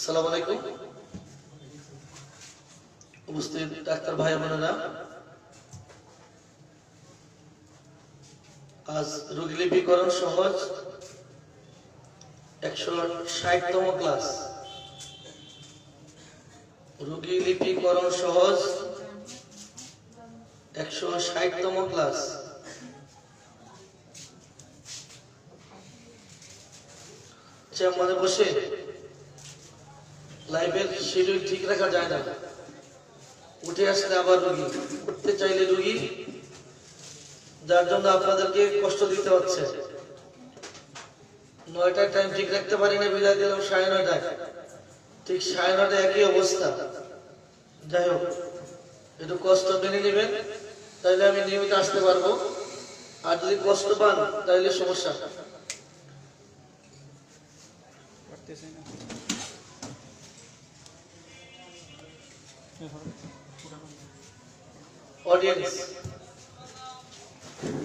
আসসালামু আলাইকুম। উপস্থিত ডাক্তার ভাই বোনেরা, আজ রোগী লিপিকরণ সহজ 160তম ক্লাস। রোগী লিপিকরণ সহজ 160তম ক্লাস। চেম্বারে বসে লাইভের শিডিউল ঠিক রাখা যায় না, উঠে আসলে আবার রোগী, উঠতে চাইলে রোগী, যার জন্য আপনাদেরকে কষ্ট দিতে হচ্ছে। 9টায় টাইম ঠিক রাখতে পারি না, বিদায় দিলাম 9:30, ঠিক 9:30 একই অবস্থা। যাই হোক, একটু কষ্ট মেনে নেবেন, তাহলে আমি নিয়মিত আসতে পারবো। আর যদি কষ্ট পান তাহলে সমস্যা। অডিয়েন্স,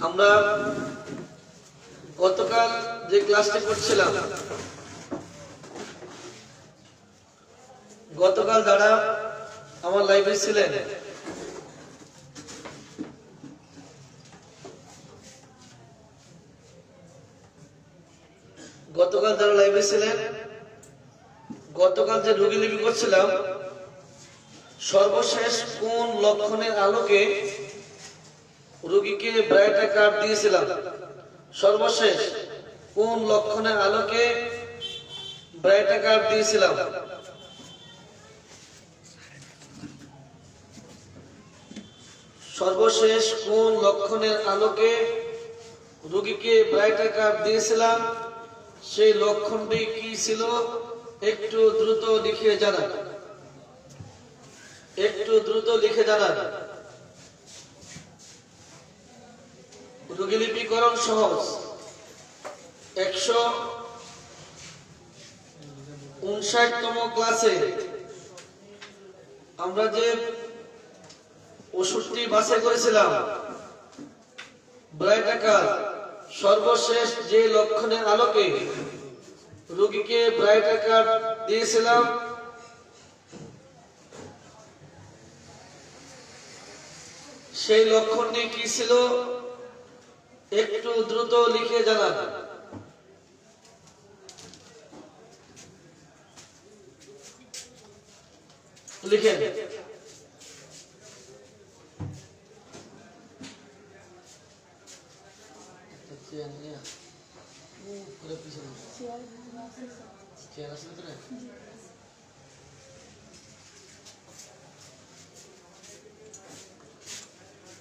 আমরা গতকাল যে ক্লাসটি করছিলাম, গতকাল যারা আমার লাইভে ছিলেন, গতকাল যে রোগী লিপি করছিলাম, সর্বশেষ কোন লক্ষণের আলোকে রোগীকে ব্রাইটা কার্ড দিয়েছিলাম? সর্বশেষ কোন লক্ষণের আলোকে ব্রাইটা কার্ড দিয়েছিলাম? সর্বশেষ কোন লক্ষণের আলোকে রোগীকে ব্রাইটা কার্ড দিয়েছিলাম? সেই লক্ষণটি কি ছিল? একটু দ্রুত লিখে জানান, একটু দ্রুত লিখে জানান। রোগী লিপিকরণ সহজ 159তম ক্লাসে আমরা যে ওষুধটি বাছাই করেছিলাম, ব্রাইটা কার্ড, সর্বশেষ যে লক্ষণের আলোকে রোগীকে ব্রাইটা কার্ড দিয়েছিলাম, সেই লক্ষণটি কি ছিল? একটু দ্রুত লিখে জানান। লিখেন।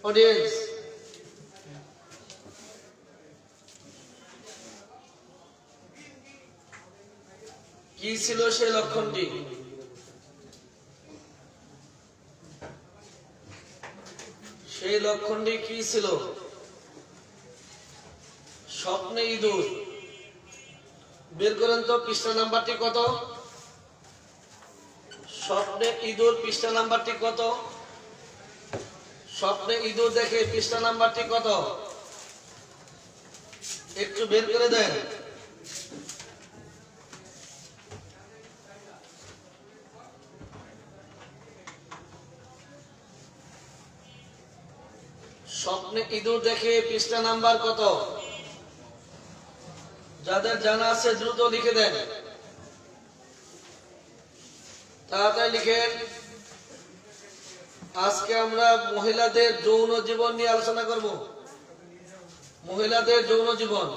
অডিয়েন্স, কি ছিল সেই লক্ষণটি? সেই লক্ষণটি কি ছিল? স্বপ্নে ইঁদুর। বের করেন তো পৃষ্ঠা নাম্বারটি কত? স্বপ্নে ইঁদুর পৃষ্ঠা নাম্বারটি কত? স্বপ্নে ইঁদুর দেখে পৃষ্ঠা নাম্বারটি কত? একটু বের করে দেন। স্বপ্নে ইঁদুর দেখে পৃষ্ঠা নাম্বার কত? যাদের জানা আছে দ্রুত লিখে দেন, তাড়াতাড়ি লিখেন। আজকে আমরা মহিলাদের যৌন জীবন নিয়ে আলোচনা করব। মহিলাদের যৌন জীবন।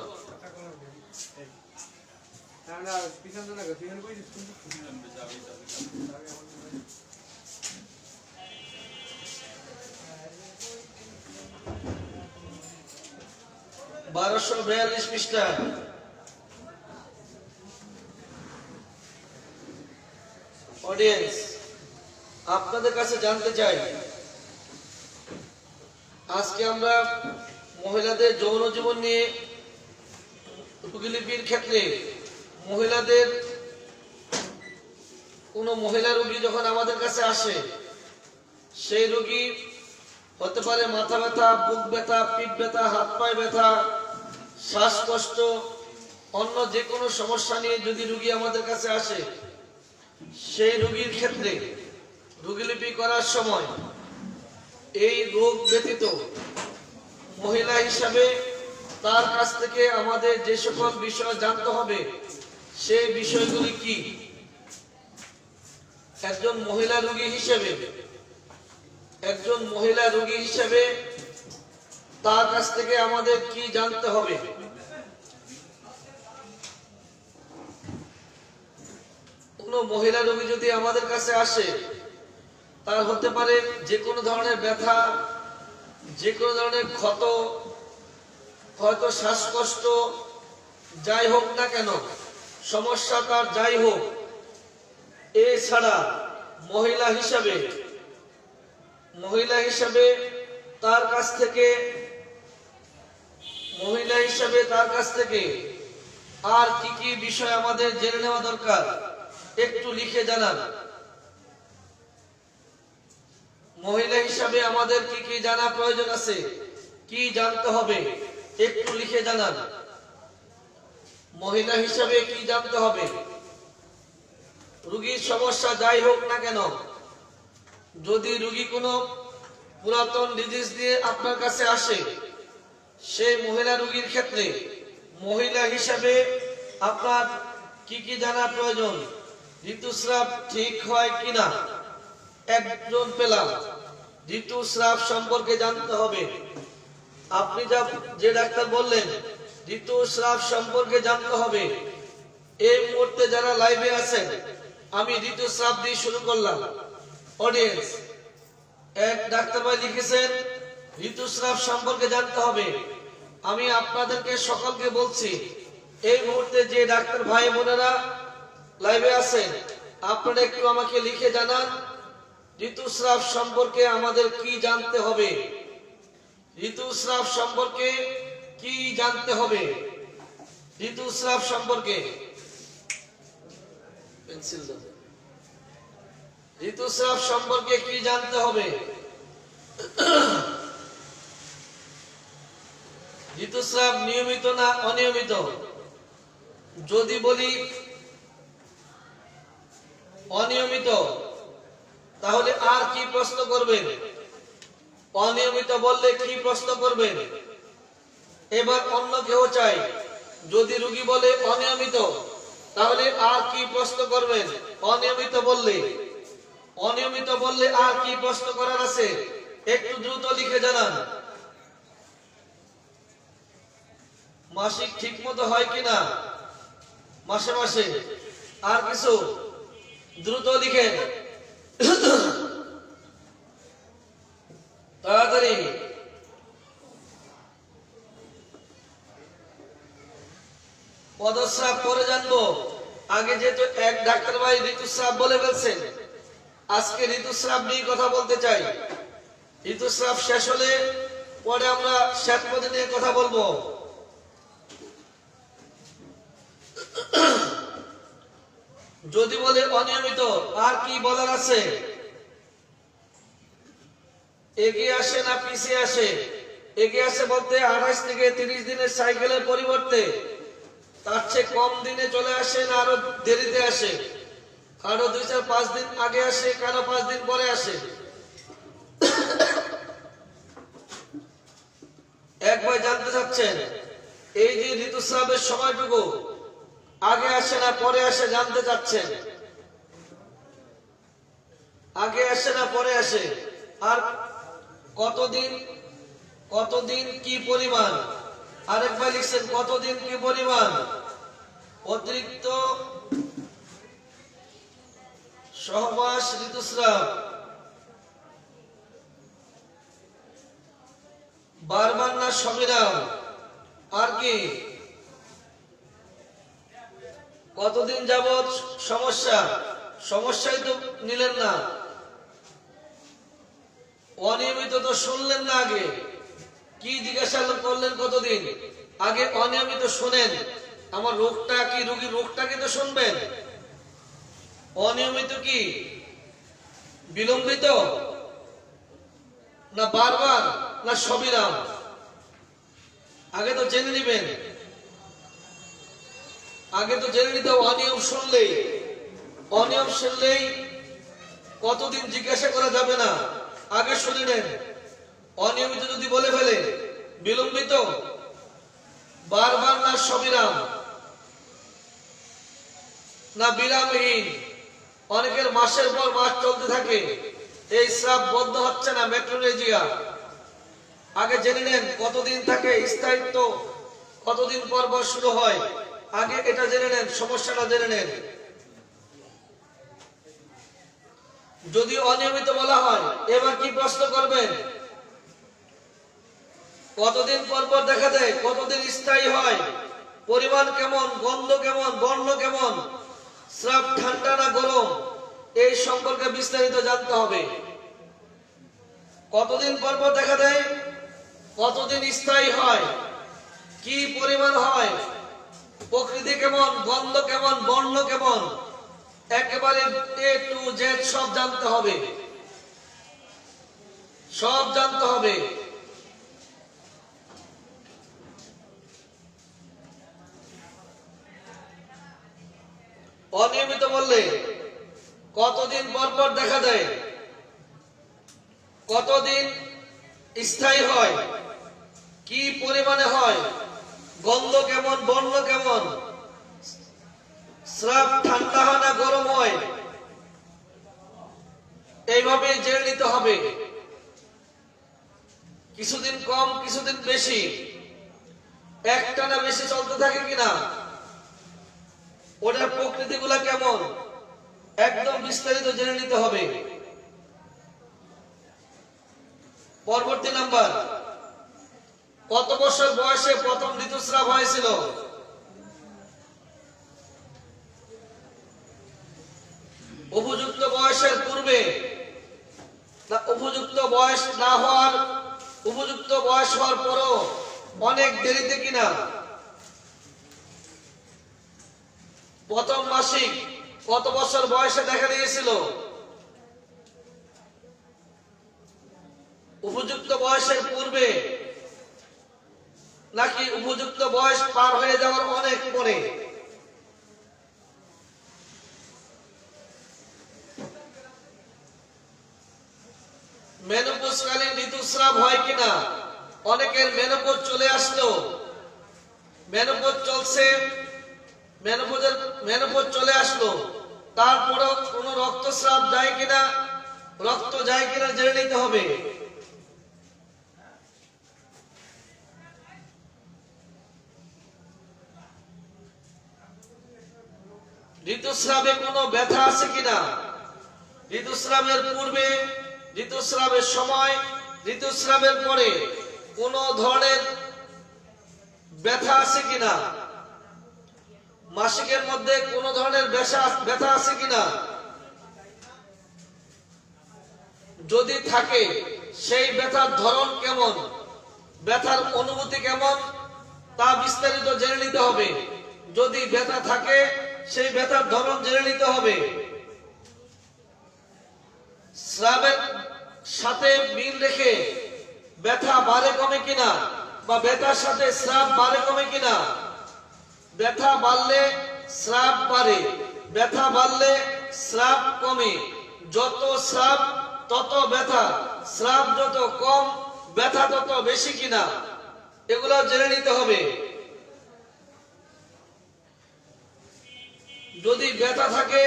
বারোশো 42 পৃষ্ঠা। অডিয়েন্স, আপনাদের কাছে জানতে চাই, আজকে আমরা মহিলাদের যৌন জীবন নিয়ে রোগী লিপির ক্ষেত্রে মহিলাদের কোন মহিলা রোগী যখন আমাদের কাছে আসে, সেই রোগী হতে পারে মাথা ব্যথা, বুক ব্যথা, পিঠ ব্যথা, হাত পায়ে ব্যথা, শ্বাসকষ্ট, অন্য যে কোনো সমস্যা নিয়ে যদি রোগী আমাদের কাছে আসে, সেই রোগীর ক্ষেত্রে রোগীলিপি করার সময় এই রোগ ব্যতীত মহিলা হিসাবে তার কাছ থেকে আমাদের যে সকল বিষয় জানতে হবে সেই বিষয়গুলি কি? একজন মহিলা রোগী হিসেবে তার কাছ থেকে আমাদের কি জানতে হবে? কোন মহিলা রোগী যদি আমাদের কাছে আসে, তার হতে পারে যে কোনো ধরনের ব্যথা, যে কোনো ধরনের ক্ষত, হয়তো শ্বাসকষ্ট, যাই হোক না কেন সমস্যা তার যাই হোক, এছাড়া মহিলা হিসাবে তার কাছ থেকে আর কি কি বিষয় আমাদের জেনে নেওয়া দরকার একটু লিখে জানান। মহিলা হিসাবে আমাদের কি কি জানা প্রয়োজন আছে, কি জানতে হবে একটু লিখে জানান। মহিলা হিসাবে কি জানতে হবে? রোগীর সমস্যা যাই হোক না কেন, যদি রোগী কোনো পুরাতন ডিজিজ দিয়ে আপনার কাছে আসে, সেই মহিলা রোগীর ক্ষেত্রে মহিলা হিসাবে আপনার কি কি জানা প্রয়োজন? ঋতুস্রাব ঠিক হয় কিনা একজন পেলাম, ঋতুস্রাব সম্পর্কে জানতে হবে। আপনি যে ডাক্তার বললেন ঋতুস্রাব সম্পর্কে জানতে হবে। এই মুহূর্তে যারা লাইভে আছেন, আমি ঋতুস্রাব দিয়ে শুরু করলাম। অডিয়েন্স, এক ডাক্তার ভাই লিখেছেন ঋতুস্রাব সম্পর্কে জানতে হবে। আমি আপনাদেরকে সকলকে বলছি, এই মুহূর্তে যে ডাক্তার ভাই বোনেরা লাইভে আছেন, আপনারা একটু আমাকে লিখে জানান ঋতুস্রাব সম্পর্কে আমাদের কি জানতে হবে। ঋতুস্রাব সম্পর্কে কি জানতে হবে? ঋতুস্রাব সম্পর্কে পেন্সিল দাও। ঋতুস্রাব সম্পর্কে কি জানতে হবে? ঋতুস্রাব নিয়মিত না অনিয়মিত? যদি বলি অনিয়মিত, তাহলে আর কি প্রশ্ন করবেন? অনিয়মিত বললে কি প্রশ্ন করবেন? এবার অন্য কেউ চাই, যদি রোগী বলে অনিয়মিত, তাহলে আর কি প্রশ্ন করবেন? অনিয়মিত বললে আর কি প্রশ্ন করার আছে একটু দ্রুত লিখে জানান। মাসিক ঠিক মতো হয় কিনা, মাসে মাসে, আর কিছু দ্রুত লিখেন তাড়াতাড়ি। পদস্রাব পরে জানবো, আগে যেহেতু এক ডাক্তার ভাই ঋতুস্রাব বলে ফেলছেন, আজকে ঋতুস্রাব নিয়ে কথা বলতে চাই। ঋতুস্রাব শেষ হলে পরে আমরা শ্বেতপথী নিয়ে কথা বলবো। যদি বলে অনিয়মিত, আর কি বলার আছে? এগিয়ে আসে না পিছিয়ে আসে? এগিয়ে আসে বলতে 28 থেকে 30 দিনের সাইকেলের পরিবর্তে তার চেয়ে কম দিনে চলে আসে, না আরো দেরিতে আসে? কারো 2-4-5 দিন আগে আসে, কারো 5 দিন পরে আসে। একবার জানতে চাচ্ছেন এই যে ঋতুস্রাবের সময়টুকু আগে আসে না পরে আসে, জানতে চাচ্ছেন। আগে আসে না পরে আসে, আর কতদিন কি পরিমাণ? আরেকবার লিখছেন কতদিন কি পরিমাণ? অতিরিক্ত সহবাস ঋতুস্রাব, বারবার না সবিরাম, আর কি? কতদিন যাবত সমস্যাই তো নিলেন না। অনিয়মিত তো শুনলেন না, আগে কি জিজ্ঞাসা করলেন কতদিন? আগে অনিয়মিত শুনেন, আমার রোগটা কি, রোগীর রোগটাকে তো শুনবেন। অনিয়মিত কি বিলম্বিত না বারবার না সবিরাম? আগে তো জেনে নিবেন, আগে তো জেনে নিতে। অনিয়ম শুনলেই অনিয়ম শুনলেই কতদিন জিজ্ঞাসা করা যাবে না, আগে শুনে নেন। অনিয়মিত যদি বলে ফেলে বিলম্বিত, বারবার না সবিরাম না বিরামহীন, অনেকের মাসের পর মাস চলতে থাকে, এই স্রাব বন্ধ হচ্ছে না, মেট্রোলেজিয়া। আগে জেনে নেন কতদিন থাকে, স্থায়িত্ব কতদিন পর পর শুরু হয়, আগে এটা জেনে নেন, সমস্যাটা জেনে নেন। যদি অনিয়মিত বলা হয়, এবার কি প্রশ্ন করবেন? কতদিন পর পর দেখা দেয়, কতদিন স্থায়ী হয়, পরিমাণ কেমন, গন্ধ কেমন, বর্ণ কেমন, স্রাব ঠান্ডা না গরম, এই সম্পর্কে বিস্তারিত জানতে হবে। কতদিন পর পর দেখা দেয়, কতদিন স্থায়ী হয়, কি পরিমাণ হয়, প্রকৃতি কেমন, গন্ধ কেমন, বর্ণ কেমন, একেবারে এ টু জেড সব জানতে হবে, সব জানতে হবে। অনিয়মিত বললে কতদিন পর পর দেখা দেয়, কতদিন স্থায়ী হয়, কি পরিমাণে হয়, গন্ধ কেমন, বর্ণ কেমন, স্রাব ঠান্ডা হয় না গরম হয়, এইভাবে জেনে নিতে হবে। কিছুদিন কম, কিছুদিন বেশি, একটানা বেশি চলতে থাকে কিনা, ওটার প্রকৃতিগুলা কেমন, একদম বিস্তারিত জেনে নিতে হবে। পরবর্তী নাম্বার, কত বছর বয়সে প্রথম ঋতুস্রাব হয়েছিল? উপযুক্ত বয়সের পূর্বে না উপযুক্ত বয়স না হওয়ার, উপযুক্ত বয়স হওয়ার পরও অনেক দেরিতে কিনা? প্রথম মাসিক কত বছর বয়সে দেখা দিয়েছিল? উপযুক্ত বয়সের পূর্বে নাকি উপযুক্ত বয়স পার হয়ে যাওয়ার অনেক পরে? মেনোপজকালীন ঋতুস্রাব হয় কিনা? অনেকের মেনোপজ চলে আসলো, মেনোপজ চলছে, মেনোপজ চলে আসলো, তারপরেও কোনো রক্তস্রাব যায় কিনা, রক্ত যায় কিনা জেনে নিতে হবে। ঋতুস্রাবে কোনো ব্যথা আছে কিনা, ঋতুস্রাবের পূর্বে, ঋতুস্রাবের সময়, ঋতুস্রাবের পরে কোনো ধরনের ব্যথা আছে কিনা, মাসিকের মধ্যে কোনো ধরনের ব্যথা আছে কিনা, যদি থাকে সেই ব্যথার ধরন কেমন, ব্যথার অনুভূতি কেমন, তা বিস্তারিত জেনে নিতে হবে। যদি ব্যথা থাকে সেই ব্যথার ধরন জেনে নিতে হবে। স্রাবের সাথে মিল রেখে ব্যথা বাড়ে কমে কিনা, বা ব্যথার সাথে স্রাব বাড়ে কমে কিনা। ব্যথা বাড়লে স্রাব বাড়ে, ব্যথা বাড়লে স্রাব কমে। যত স্রাব তত ব্যথা, স্রাব যত কম ব্যথা তত বেশি কিনা, এগুলো জেনে নিতে হবে। যদি ব্যথা থাকে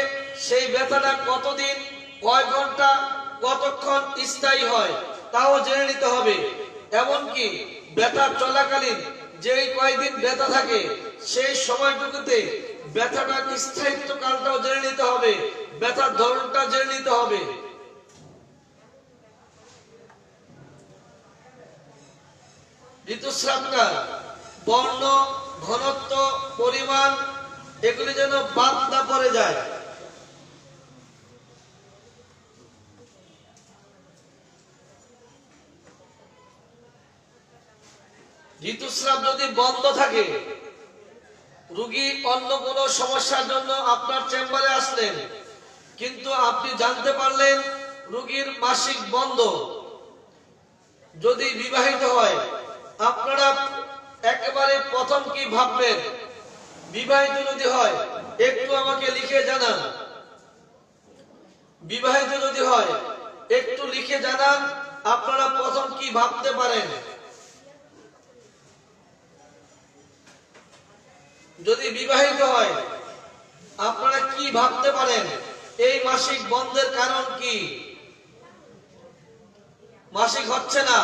সেই ব্যথাটা কতদিন, কয় ঘন্টা, কতক্ষণ স্থায়ী হয় তাও জেনে নিতে হবে। এমনকি ব্যথা চলাকালীন যেই কয়েকদিন ব্যথা থাকে সেই সময়টুকুতে ব্যথাটার স্থায়িত্ব কালটাও জেনে নিতে হবে, ব্যথার ধরনটা জেনে নিতে হবে। ঋতুস্রাবটা বর্ণ, ঘনত্ব, পরিমাণ এগুলি যেন বাদ না পড়ে যায়। ঋতুস্রাব যদি বন্ধ থাকে, রোগী অন্য কোনো সমস্যার জন্য আপনার চেম্বারে আসলেন, কিন্তু আপনি জানতে পারলেন রোগীর মাসিক বন্ধ, যদি বিবাহিত হয় আপনারা একেবারে প্রথম কি ভাববেন? বিবাহিত যদি হয় একটু আমাকে লিখে জানান। বিবাহিত যদি হয় একটু লিখে জানান আপনারা প্রথম কি ভাবতে পারেন। যদি বিবাহিত হয় আপনারা কি ভাবতে পারেন, এই মাসিক বন্ধের কারণ কি? মাসিক হচ্ছে না,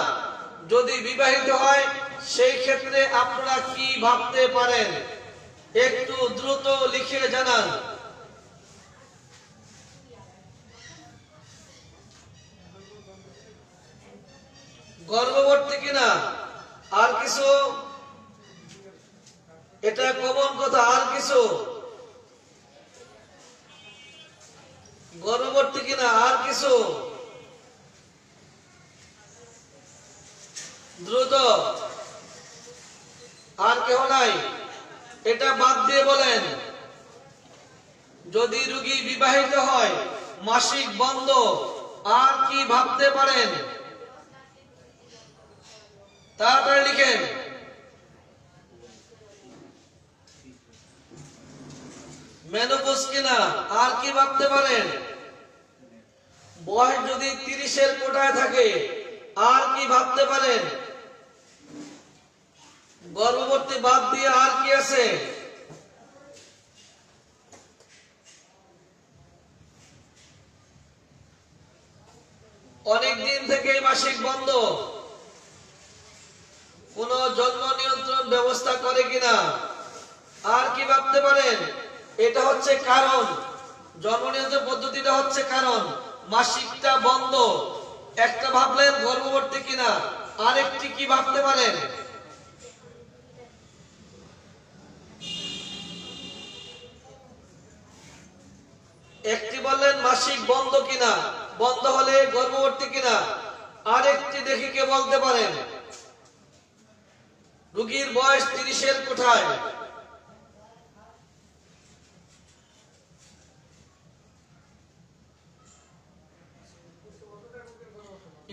যদি বিবাহিত হয় সেই ক্ষেত্রে আপনারা কি ভাবতে পারেন একটু দ্রুত লিখে জানান। গর্ভবতী কিনা, আর কিছু? এটা কমন কথা, আর কিছু? গর্ভবতী কিনা, আর কিছু? দ্রুত, আর কেউ নাই? এটা বাদ দিয়ে বলেন, যদি রোগী বিবাহিত হয় মাসিক বন্ধ, আর কি ভাবতে পারেন? তাড়াতাড়ি লিখেন। মেনোপজ কিনা, আর কি ভাবতে পারেন? বয়স যদি 30-এর কোটায় থাকে, আর কি ভাবতে পারেন? গর্ভবতী বাদ দিয়ে আর কি আছে? অনেক দিন থেকে মাসিক বন্ধ, কোন জন্ম নিয়ন্ত্রণ ব্যবস্থা করে কিনা, আর কি ভাবতে পারেন? এটা হচ্ছে কারণ, জন্ম নিয়ন্ত্রণ পদ্ধতিটা হচ্ছে কারণ, মাসিকটা বন্ধ। একটা ভাবলেন গর্ভবতী কিনা, আরেকটি কি ভাবতে পারেন? একটি বললেন মাসিক বন্ধ কিনা, বন্ধ হলে গর্ভবতী কিনা, আরেকটি দেখি কে বলতে পারেন? রোগীর বয়স 30-এর কোঠায়।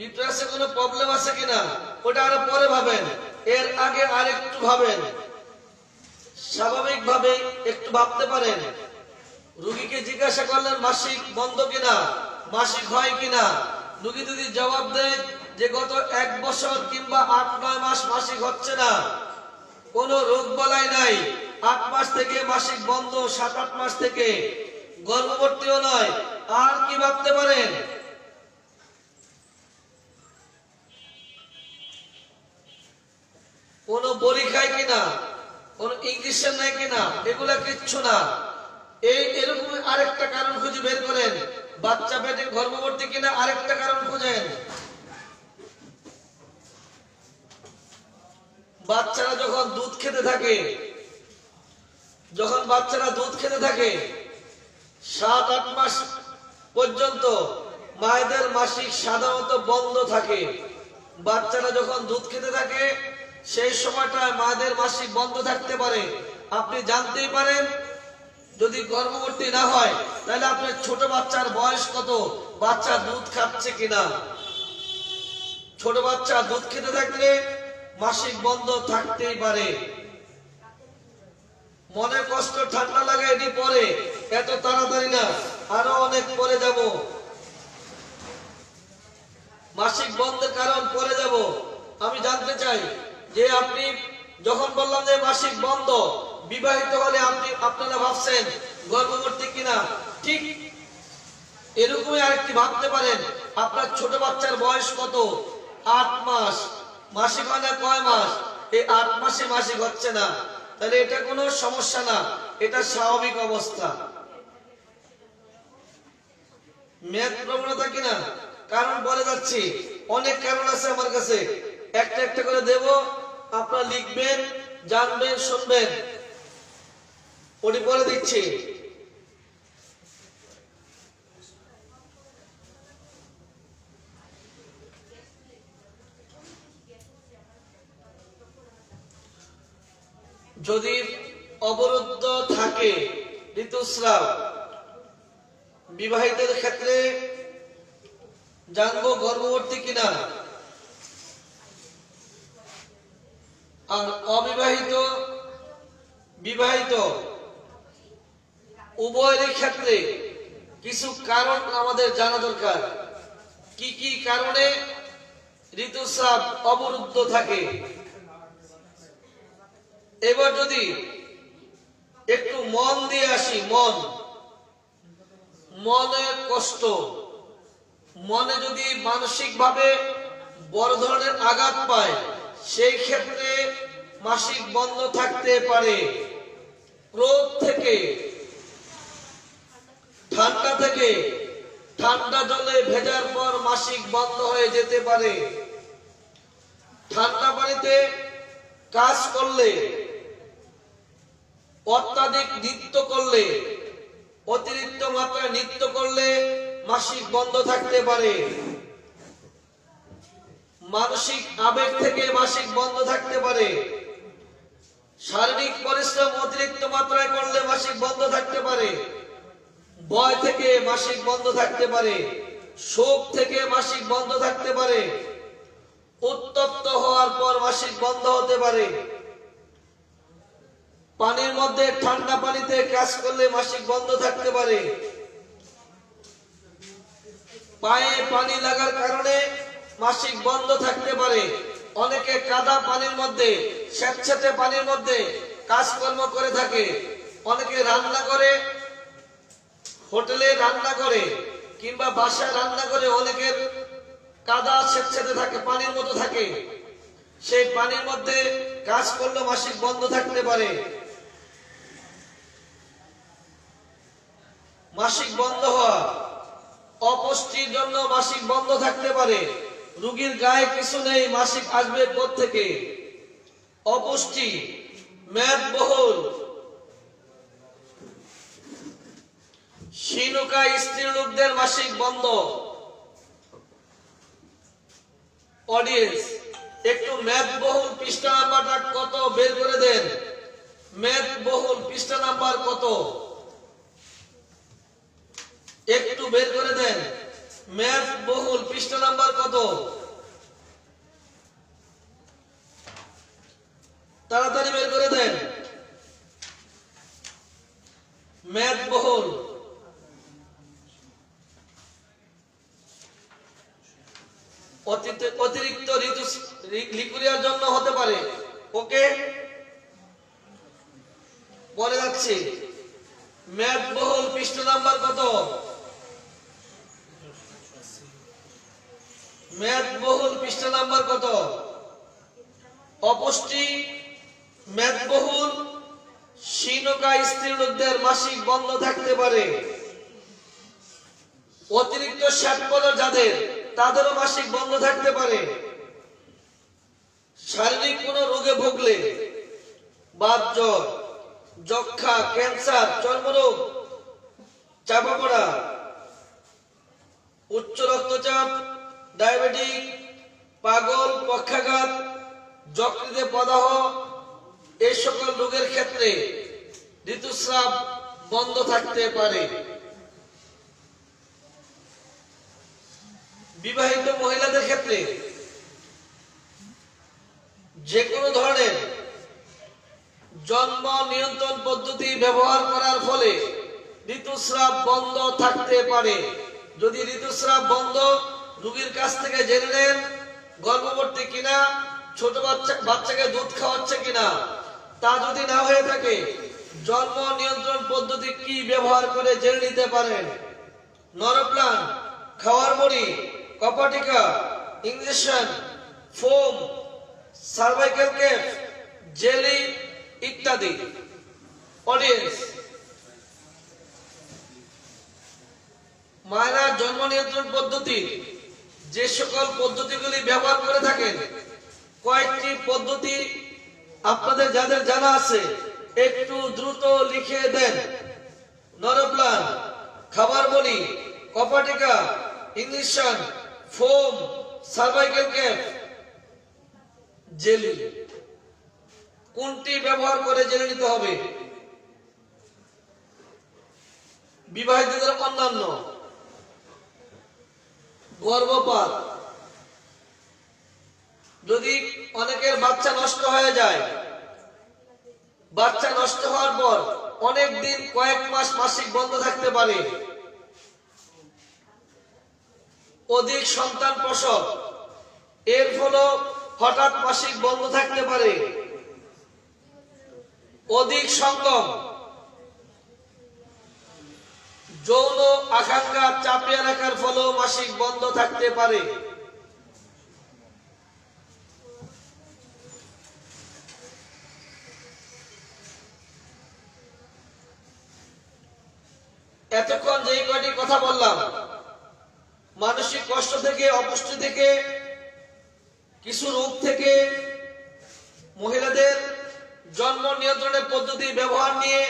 ইউটেরাসে কোনো প্রবলেম আছে কিনা ওটা আরো পরে ভাবেন, এর আগে আরেকটু ভাবেন। স্বাভাবিকভাবে একটু ভাবতে পারেন। রোগীকে জিজ্ঞাসা করলেন মাসিক বন্ধ কিনা, মাসিক হয় কিনা। রোগী যদি জবাব দেয় যে গত 1 বছর কিংবা 8-9 মাস মাসিক হচ্ছে না, কোনো রোগ বলাই নাই, 8 মাস থেকে মাসিক বন্ধ, 7-8 মাস থেকে, গর্ভবতীও নয়, আর কি ভাবতে পারেন? কোন বড়ি খায় কিনা, কোন ইঞ্জেকশন নেয় কিনা, এগুলা কিচ্ছু না। এরকম আরেকটা কারণ খুঁজে বের করেন। বাচ্চা পেটে গর্ভবতী কিনা, আরেকটা কারণ খুঁজেন। বাচ্চারা যখন দুধ খেতে থাকে, যখন বাচ্চারা দুধ খেতে থাকে 7-8 মাস পর্যন্ত মায়েদের মাসিক সাধারণত বন্ধ থাকে। বাচ্চারা যখন দুধ খেতে থাকে সেই সময়টায় মায়েদের মাসিক বন্ধ থাকতে পারে। আপনি জানতেই পারেন, যদি গর্ভবতী না হয় তাহলে আপনার ছোট বাচ্চার বয়স কত, বাচ্চা দুধ খাচ্ছে কিনা। ছোট বাচ্চা দুধ খেতে থাকলে মাসিক বন্ধ থাকতেই পারে। মনে কষ্ট, ঠান্ডা লাগে, এটি পরে, এত তাড়াতাড়ি না, আরো অনেক পরে যাব। মাসিক বন্ধের কারণ পরে যাব। আমি জানতে চাই যে আপনি যখন বললাম যে মাসিক বন্ধ, বিবাহিত হলে আপনারা ভাবছেন গর্ভবতী কিনা, ঠিক এরকমই আরেকটি ভাবতে পারেন, আপনার ছোট বাচ্চার বয়স কত, 8 মাস, মাসিক হয় না কয় মাস, এই 8 মাসে মাসিক হচ্ছে না, তাহলে এটা কোনো সমস্যা না, এটা স্বাভাবিক অবস্থা। মেদ প্রবণতা কিনা, কারণ বলে যাচ্ছি, অনেক কারণ আছে আমার কাছে, একটা একটা করে দেব, আপনারা লিখবেন, জানবেন, শুনবেন। ওটি বলে দিচ্ছি। যদি অবরুদ্ধ থাকে ঋতুস্রাব, বিবাহিতের ক্ষেত্রে জানবো গর্ভবতী কিনা, আর অবিবাহিত বিবাহিত উভয়ের ক্ষেত্রে কিছু কারণ আমাদের জানা দরকার, কি কি কারণে ঋতুস্রাব অবরুদ্ধ থাকে। এবার যদি একটু মন দিয়ে আসি, মনের কষ্ট, মনে যদি মানসিকভাবে বড় ধরনের আঘাত পায়, সেই ক্ষেত্রে মাসিক বন্ধ থাকতে পারে। রোদ থেকে, ঠান্ডা থেকে, ঠান্ডা জলে ভেজার পর মাসিক বন্ধ হয়ে যেতে পারে। ঠান্ডা পানিতে কাজ করলে, অত্যাধিক নৃত্য করলে, অতিরিক্ত মাত্রায় নৃত্য করলে মাসিক বন্ধ থাকতে পারে। মানসিক আবেগ থেকে মাসিক বন্ধ থাকতে পারে। শারীরিক পরিশ্রম অতিরিক্ত মাত্রায় করলে মাসিক বন্ধ থাকতে পারে। ভয় থেকে মাসিক বন্ধ থাকতে পারে। শোক থেকে মাসিক বন্ধ থাকতে পারে। উত্তপ্ত হওয়ার পর মাসিক বন্ধ হতে পারে। পানির মধ্যে ঠান্ডা পানিতে কাজ করলে মাসিক বন্ধ থাকতে পারে। পায়ে পানি লাগার কারণে মাসিক বন্ধ থাকতে পারে। অনেকে কাদা পানির মধ্যে, স্যাঁতস্যাঁতে পানির মধ্যে কাজকর্ম করে থাকে। অনেকে রান্না করে, হোটেলে রান্না করে কিংবা বাসায় রান্না করে, অনেকের কাদা স্যাঁতস্যাঁতে থাকে, পানির মতো থাকে। সেই পানির মধ্যে কাজ করলে মাসিক বন্ধ থাকতে পারে। মাসিক বন্ধ হওয়া, অপুষ্টির জন্য মাসিক বন্ধ থাকতে পারে। রোগীর গায়ে কিছু নেই, মাসিক আসবে কোত্থেকে? অপুষ্টি, মেদবহুল, শীর্ণকায় স্ত্রী লোকদের মাসিক বন্ধ। অডিয়েন্স একটু মেদবহুল পৃষ্ঠা নাম্বারটা কত বের করে দেন। মেদবহুল পৃষ্ঠা নাম্বার কত? একটু বের করে দেন। মেদবহুল পৃষ্ঠা নাম্বার কত? তাড়াতাড়ি বের করে দেন। মেদবহুল অতিরিক্ত লিকুরিয়ার জন্য হতে পারে। ওকে, পরে যাচ্ছি। মেদবহুল পৃষ্ঠা নাম্বার কত? মেদবহুল পৃষ্ঠা নাম্বার কত? অপুষ্টি, মেদবহুল, শীর্ণকায় স্ত্রী লোকদের মাসিক বন্ধ থাকতে পারে। অতিরিক্ত শ্বেতপদ যাদের, তাদেরও মাসিক বন্ধ থাকতে পারে। শারীরিক কোন রোগে ভুগলে, বাতজ্বর, যক্ষা, ক্যান্সার, চর্মরোগ, চাপা পড়া, উচ্চ রক্তচাপ, ডায়াবেটিক, পাগল, পক্ষাঘাত, যকৃতে প্রদাহ, এই সকল রোগের ক্ষেত্রে ঋতুস্রাব বন্ধ থাকতে পারে। বিবাহিত মহিলাদের ক্ষেত্রে যে কোনো ধরনের জন্ম নিয়ন্ত্রণ পদ্ধতি ব্যবহার করার ফলে ঋতুস্রাব বন্ধ থাকতে পারে। যদি ঋতুস্রাব বন্ধ, রোগীর কাছ থেকে জেনে নেন গর্ভবতী কিনা, ছোট বাচ্চাকে দুধ খাওয়াচ্ছে কিনা। তা যদি না হয়ে থাকে, জন্ম নিয়ন্ত্রণ পদ্ধতি কি ব্যবহার করে জেনে নিতে পারেন। নরপ্লান, খাওয়ার বড়ি, কপাটিকা, injection, foam, cervical cap, jelly ইত্যাদি। অডিয়েন্স, মায়েরা জন্ম নিয়ন্ত্রণ পদ্ধতি যে সকল পদ্ধতিগুলি ব্যবহার করে থাকেন, কয়েকটি পদ্ধতি আপনাদের যাদের জানা আছে একটু দ্রুত লিখে দেন। নরপ্লান, খাবার বলি, কপাটিকা, injection, foam, cervical cap, jelly. কোনটি ব্যবহার করে জেনে নিতে হবে। বিবাহিতদের অন্যান্য, গর্ভপাত, যদি অনেকের বাচ্চা নষ্ট হয়ে যায়, বাচ্চা নষ্ট হওয়ার পর অনেক দিন, কয়েক মাস মাসিক বন্ধ থাকতে পারে। অধিক সন্তান প্রসব, এর ফলে হঠাৎ মাসিক বন্ধ থাকতে পারে। অধিক সঙ্গম, যৌন আকাঙ্ক্ষা চাপিয়ে রাখার ফলেও মাসিক বন্ধ থাকতে পারে। এতক্ষণ যেই কয়টি কথা বললাম, মানসিক কষ্ট থেকে, অপুষ্টি থেকে, কিছু রোগ থেকে, মহিলাদের জন্ম নিয়ন্ত্রণের পদ্ধতি ব্যবহার নিয়ে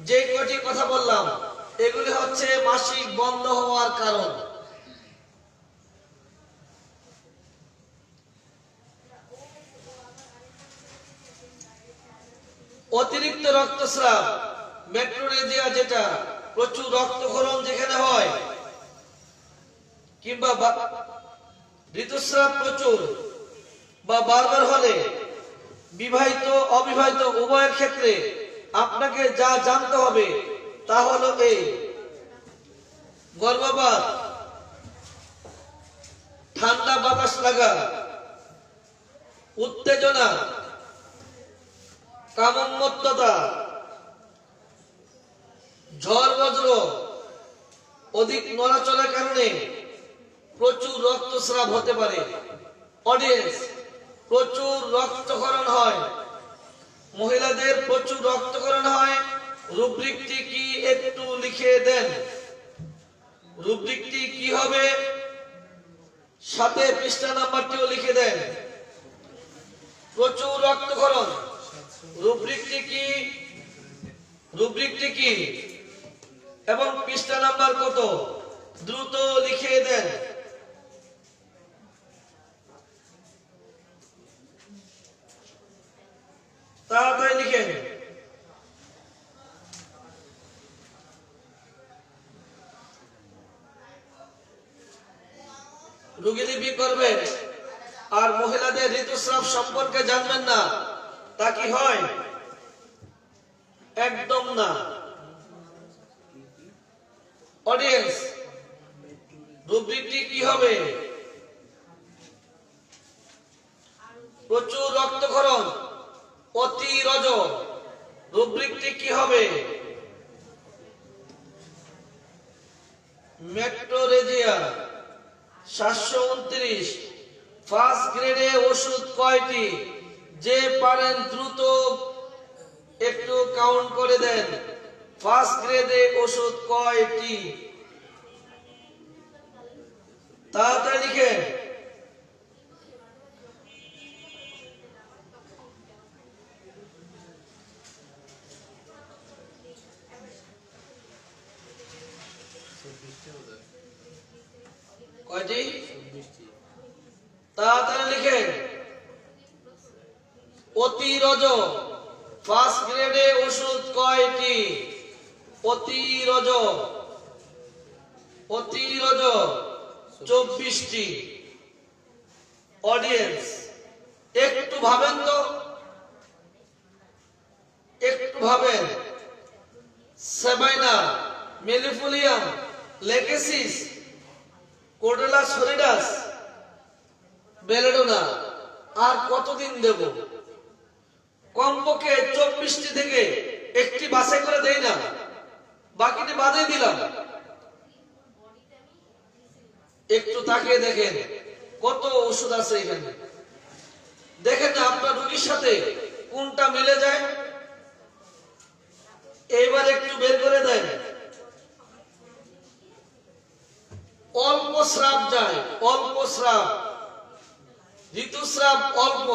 যে কয়টি কথা বললাম, এগুলি হচ্ছে মাসিক বন্ধ হওয়ার কারণ। অতিরিক্ত রক্তস্রাব, মেট্রোরেজিয়া, যেটা প্রচুর রক্তক্ষরণ যেখানে হয়, কিংবা ঋতুস্রাব প্রচুর বা বারবার হলে, বিবাহিত অবিবাহিত উভয়ের ক্ষেত্রে আপনাকে যা জানতে হবে তা হলো এই: গর্ভপাত, ঠান্ডা বাতাস লাগা, উত্তেজনা, কামোন্মত্ততা, ঝড় বজ্র, অধিক নড়াচড়ার কারণে প্রচুর রক্তস্রাব হতে পারে। অডিয়েন্স, প্রচুর রক্তক্ষরণ হয়, মহিলাদের প্রচুর রক্তক্ষরণ হয়। রুব্রিকটি কি একটু লিখে দেন। রুব্রিকটি কি হবে, সাথে পৃষ্ঠা নাম্বারটিও লিখে দেন। প্রচুর রক্তক্ষরণ, রুব্রিকটি কি, রুব্রিকটি কি এবং পৃষ্ঠা নাম্বার কত, দ্রুত লিখে দেন। তাড়াতাড়ি লিখেন। রোগী লিপি করবেন আর মহিলাদের ঋতুস্রাব সম্পর্কে জানবেন না, তা কি হয়? একদম না। অডিয়েন্স, রুব্রিকটি কি হবে? প্রচুর রক্তক্ষরণ, অতি রজ। রুব্রিকটি কি হবে? মেট্রোরেজিয়া। 729। ফার্স্ট গ্রেডে ওষুধ কয়টি? যে পারেন দ্রুত একটু কাউন্ট করে দেন। ফার্স্ট গ্রেডে ওষুধ কয়টি? তাড়াতাড়ি লিখেন। কয়টি? তাড়াতাড়ি লিখেন। অতি রজ। ফার্স্ট গ্রেডে ওষুধ কয়টি? অতি রজ, অতি রজ 24টি। অডিয়েন্স, একটু ভাবেন তো, একটু ভাবেন। সেবাইনা, মেলিফোলিয়াম, লেকেসিস, কোডেলা সলিডাস, বেলেডোনা, আর কতদিন দেব? কমপক্ষে 24টি থেকে একটি বাছাই করে দেই না, বাকিটি বাদে দিলাম। একটু তাকিয়ে দেখেন কত ওষুধ আছে এখানে। দেখেন না আপনার রোগীর সাথে কোনটা মিলে যায়। এইবার একটু বের করে দেন। অল্প স্রাব যায়, অল্প স্রাব, ঋতুস্রাব অল্প।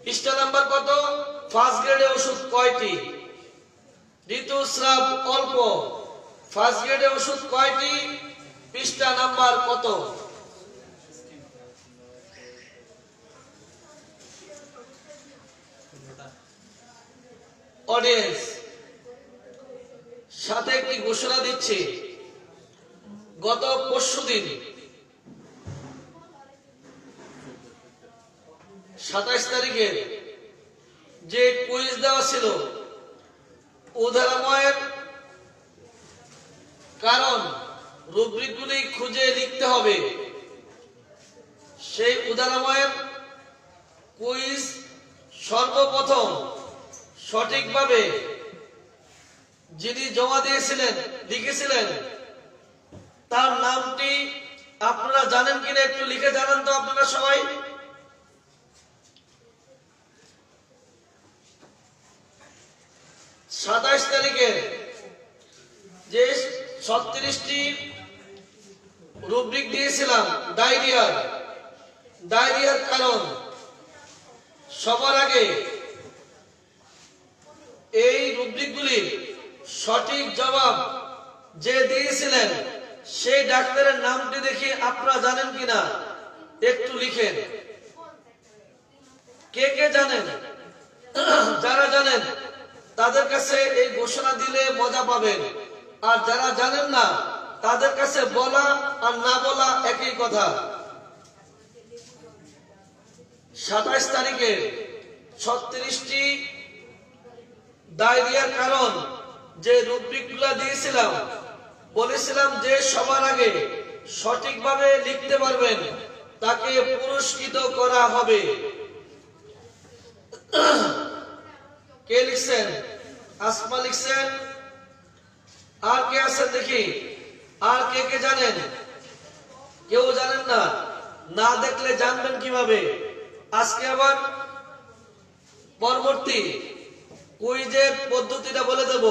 পৃষ্ঠা নাম্বার কত? ফার্স্ট গ্রেডে ওষুধ কয়টি? ঋতুস্রাব অল্প। ফার্স্ট গ্রেডে ওষুধ কয়টি? পৃষ্ঠা নাম্বার কত? অডিয়েন্স, সাথে একটি ঘোষণা দিচ্ছি। গত পরশুদিন 27 তারিখে যে কুইজ দেওয়া ছিল, উদাহরণের কারণ রুব্রিকগুলি খুঁজে লিখতে হবে। সেই উদাহরণের কুইজ সর্বপ্রথম সঠিকভাবে যিনি জমা দিয়েছিলেন লিখেছিলেন তার নামটি আপনারা জানেন কিনা একটু লিখে জানান তো আপনারা সবাই। সাতাইশ তারিখে যে 36টি রুব্রিক দিয়েছিলাম ডায়রিয়ার কারণ, সবার আগে এই রুব্রিকগুলির সঠিক জবাব যে দিয়েছিলেন সেই ডাক্তারের নামটি দেখি আপনারা জানেন কিনা একটু লিখেন। কে কে জানেন? যারা জানেন তাদের কাছে এই ঘোষণা দিলে মজা পাবেন, আর যারা জানেন না তাদের কাছে বলা আর না বলা একই কথা। 27 তারিখে 36টি ডায়রিয়ার কারণ যে রুব্রিকগুলো দিয়েছিলাম, বলেছিলাম যে সবার আগে সঠিকভাবে লিখতে পারবেন তাকে পুরস্কৃত করা হবে। কে লিখছেন? আসমা লিখছেন। আর কে আছেন দেখি? আর কে কে জানেন? কেউ জানেন না? না দেখলে জানবেন কিভাবে? আজকে আবার পরবর্তী কুইজের পদ্ধতিটা বলে দেব।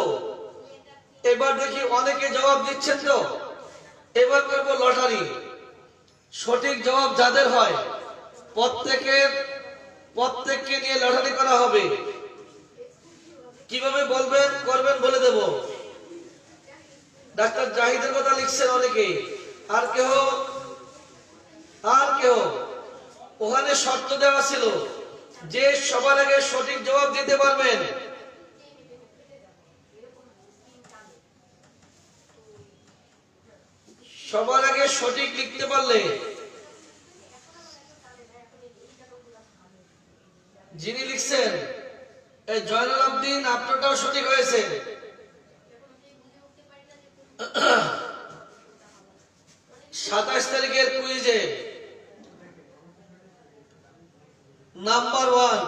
এবার দেখি অনেকে জবাব দিচ্ছেন তো, এবার করব লটারি। সঠিক জবাব যাদের হয় প্রত্যেককে নিয়ে লটারি করা হবে। কিভাবে বলবেন করবেন বলে দেব। ডাক্তার জাহিদের কথা লিখছেন অনেকে। আর কেউ ওখানে শর্ত দেওয়া ছিল যে সবার আগে সঠিক জবাব দিতে পারবেন সবার আগে সঠিক লিখতে পারলে যিনি লিখছেন এই জয়নুল আবদিন, আপনারটাও সঠিক হয়েছে। 27 তারিখের কুইজে নাম্বার 1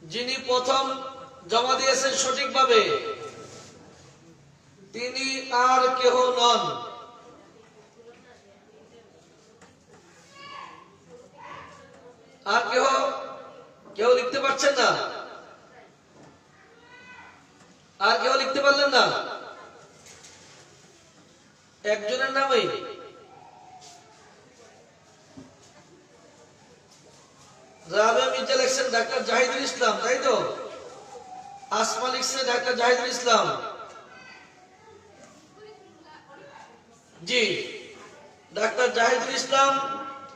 যিনি প্রথম জমা দিয়েছেন সঠিকভাবে তিনি আর কেউ নন, আর কেউ লিখতে পারছেন না? আর কেউ লিখতে পারলেন না? একজনের নামই রাবেয়া মির্জা লিখছেন ডাক্তার জাহিদুল ইসলাম, তাই তো? আসমা লিখছে ডাক্তার জাহিদুল ইসলাম। জি, ডাক্তার জাহিদুল ইসলাম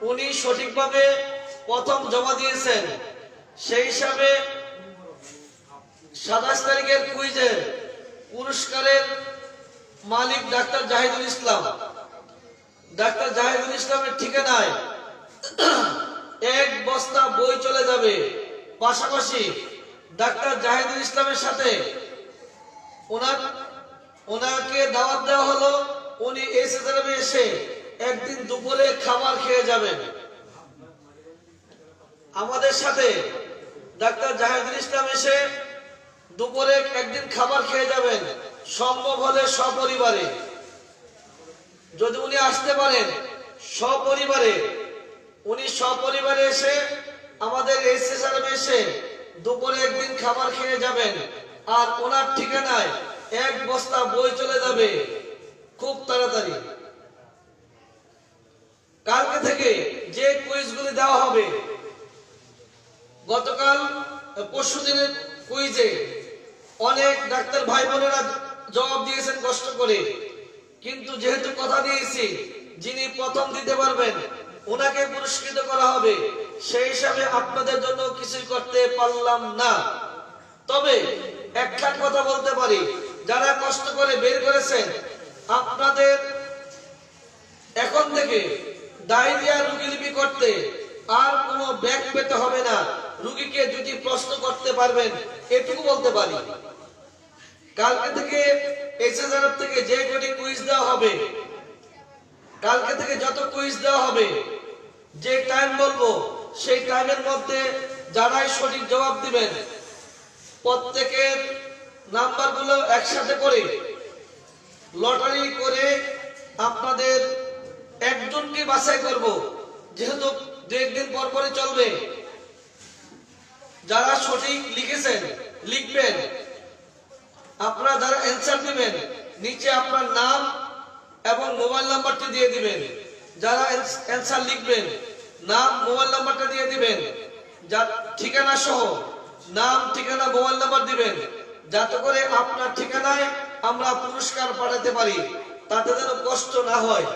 উনি সঠিকভাবে প্রথম জমা দিয়েছেন। সেই হিসাবে 27 তারিখের কুইজের পুরস্কারের মালিক ডাক্তার জাহিদুল ইসলাম। ডাক্তার জাহিদুল ইসলামের ঠিকানায় 1 বস্তা বই চলে যাবে। পাশাপাশি ডাক্তার জাহিদুল ইসলামের সাথে ওনাকে দাওয়াত দেওয়া হলো, উনি এসে একদিন দুপুরে খাবার খেয়ে যাবেন। আমাদের সাথে ডাক্তার জাহিদুল ইসলাম এসে দুপুরে একদিন খাবার খেয়ে যাবেন, সম্ভব হলে সপরিবারে। যদি উনি আসতে পারেন উনি সপরিবারে এসে আমাদের এসে দুপুরে একদিন খাবার খেয়ে যাবেন, আর ওনার ঠিকানায় 1 বস্তা বই চলে যাবে খুব তাড়াতাড়ি। কালকে থেকে যে কুইজগুলি দেওয়া হবে, গতকাল পরশুদিনের কুইজে অনেক ডাক্তার ভাই বোনেরা জবাব দিয়েছেন কষ্ট করে, কিন্তু যেহেতু কথা দিয়েছি যিনি প্রথম দিতে পারবেন ওনাকে পুরস্কৃত করা হবে, সেই হিসাবে আপনাদের জন্য কিছুই করতে পারলাম না। তবে একটা কথা বলতে পারি, যারা কষ্ট করে বের করেছেন আপনাদের এখন থেকে ডায়রিয়া রোগীলিপি করতে আর কোনো ব্যাগ পেতে হবে না। রোগীকে যদি প্রশ্ন করতে পারবেন এটুকু বলতে পারি, কালকে থেকে এসএসআরএফ থেকে যে কটি কুইজ দেওয়া হবে, কালকে থেকে যত কুইজ দেওয়া হবে, যে টাইম বলবো সেই টাইমের মধ্যে যারাই সঠিক জবাব দিবেন প্রত্যেকের নাম্বারগুলো একসাথে করে লটারি করে আপনাদের একজনকে বাছাই করব, যেহেতু 1.5 দিন পর পরে চলবে। যারা সঠিক লিখেছেন লিখবেন, আপনারা যারা অ্যান্সার দিবেন নিচে আপনার নাম এবং মোবাইল নাম্বারটি দিয়ে দিবেন। যারা অ্যান্সার লিখবেন নাম মোবাইল নাম্বারটা দিয়ে দিবেন, যা ঠিকানা সহ নাম ঠিকানা মোবাইল নাম্বার দিবেন, যাতে করে আপনার ঠিকানায় আমরা পুরস্কার পাঠাতে পারি, তাতে যেন কষ্ট না হয়।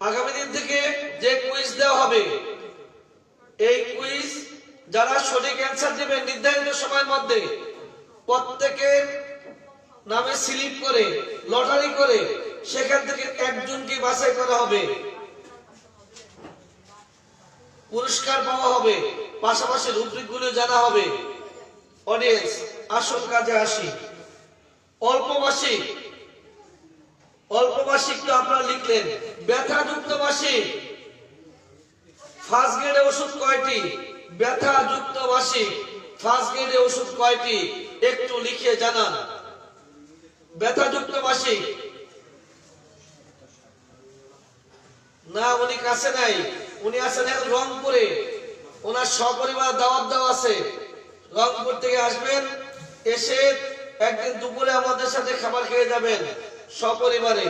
আগামী দিন থেকে যে কুইজ দেওয়া হবে, এই কুইজ যারা সঠিক অ্যান্সার দিবেন নির্ধারিত সময়ের মধ্যে প্রত্যেকের নামে স্লিপ করে লটারি করে সেখান থেকে একজনকে বাছাই করা হবে, পুরস্কার পাওয়া হবে, পাশাপাশি রুব্রিকগুলো জানা হবে। অডিয়েন্স আসল কাজে আসি। অল্প মাসিক তো আপনারা লিখলেন, ব্যথাযুক্ত মাসিক ফার্স্ট গ্রেডে ওষুধ কয়টি? ব্যথাযুক্ত মাসিক ফার্স্ট গ্রেডে ওষুধ কয়টি একটু লিখে জানান। ব্যথাযুক্ত মাসিক না, উনি কাছে নাই, উনি আছেন এখন রংপুরে, ওনার সপরিবার দাওয়াত দেওয়া আছে। রংপুর থেকে আসবেন, এসে একদিন দুপুরে আমাদের সাথে খাবার খেয়ে যাবেন সপরিবারে।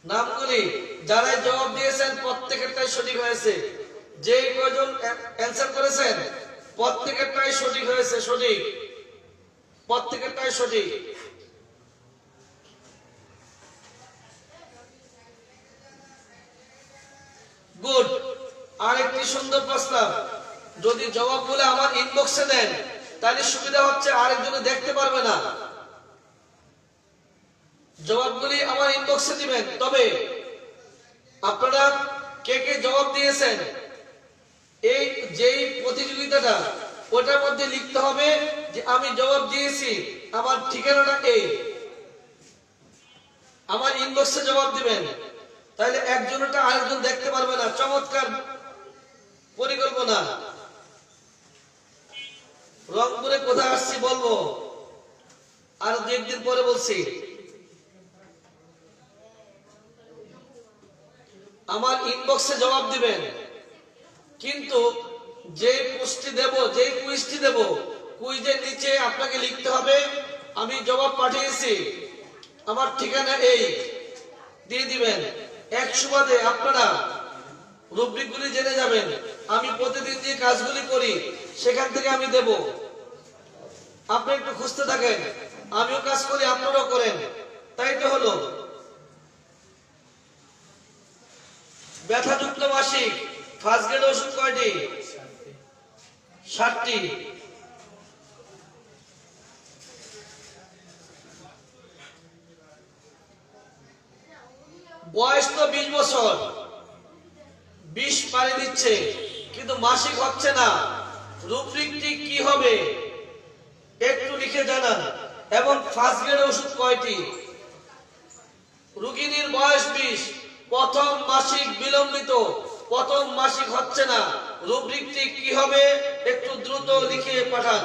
নামগুলি যারাই জবাব দিয়েছেন প্রত্যেকেরটাই সঠিক হয়েছে। যে কয়জন অ্যান্সার করেছেন প্রত্যেকেরটাই সঠিক হয়েছে, সঠিক, প্রত্যেকেরটাই সঠিক। গুড। আরেকটি সুন্দর প্রস্তাব, যদি জবাবগুলো আমার ইনবক্সে দেন তাহলে সুবিধা হচ্ছে, আরেকজনে দেখতে পারবে না। জবাবগুলি আমার ইনবক্সে দিবেন। তবে আপনারা কে কে জবাব দিয়েছেন এই যেই প্রতিযোগিতাটা, ওটার মধ্যে লিখতে হবে যে আমি জবাব দিয়েছি, আমার ঠিকানাটা এই, আমার ইনবক্সে জবাব দিবেন, তাহলে একজনটা আরেকজন দেখতে পারবে না। চমৎকার পরিকল্পনা। রংপুরে কোথায় আসছি বলবো, আর 2 দিন পরে বলছি। আমার ইনবক্সে জবাব দিবেন, কিন্তু যে পোস্টটি দেব, যে কুইজটি দেব, কুইজের নিচে আপনাকে লিখতে হবে আমি জবাব পাঠিয়েছি, আমার ঠিকানা এই, দিয়ে দিবেন। এক সুবাদে আপনারা রুব্রিকগুলি জেনে যাবেন। আমি প্রতিদিন যে কাজগুলি করি সেখান থেকে আমি দেব, আপনি একটু খুঁজতে থাকেন, আমিও কাজ করি আপনারাও করেন, তাই তো হলো। ব্যথাযুক্ত মাসিক ফার্স্ট গ্রেড ওষুধ কয়টি? 7টি। বয়স তো 20 বছর, 20 পানি দিচ্ছে কিন্তু মাসিক হচ্ছে না, রুব্রিকটি কি হবে একটু লিখে জানান। এবং ফার্স্ট গ্রেড ওষুধ কয়টি? রোগীর বয়স 20, প্রথম মাসিক বিলম্বিত, প্রথম মাসিক হচ্ছে না, রুব্রিকটি কি হবে একটু দ্রুত লিখে পাঠান,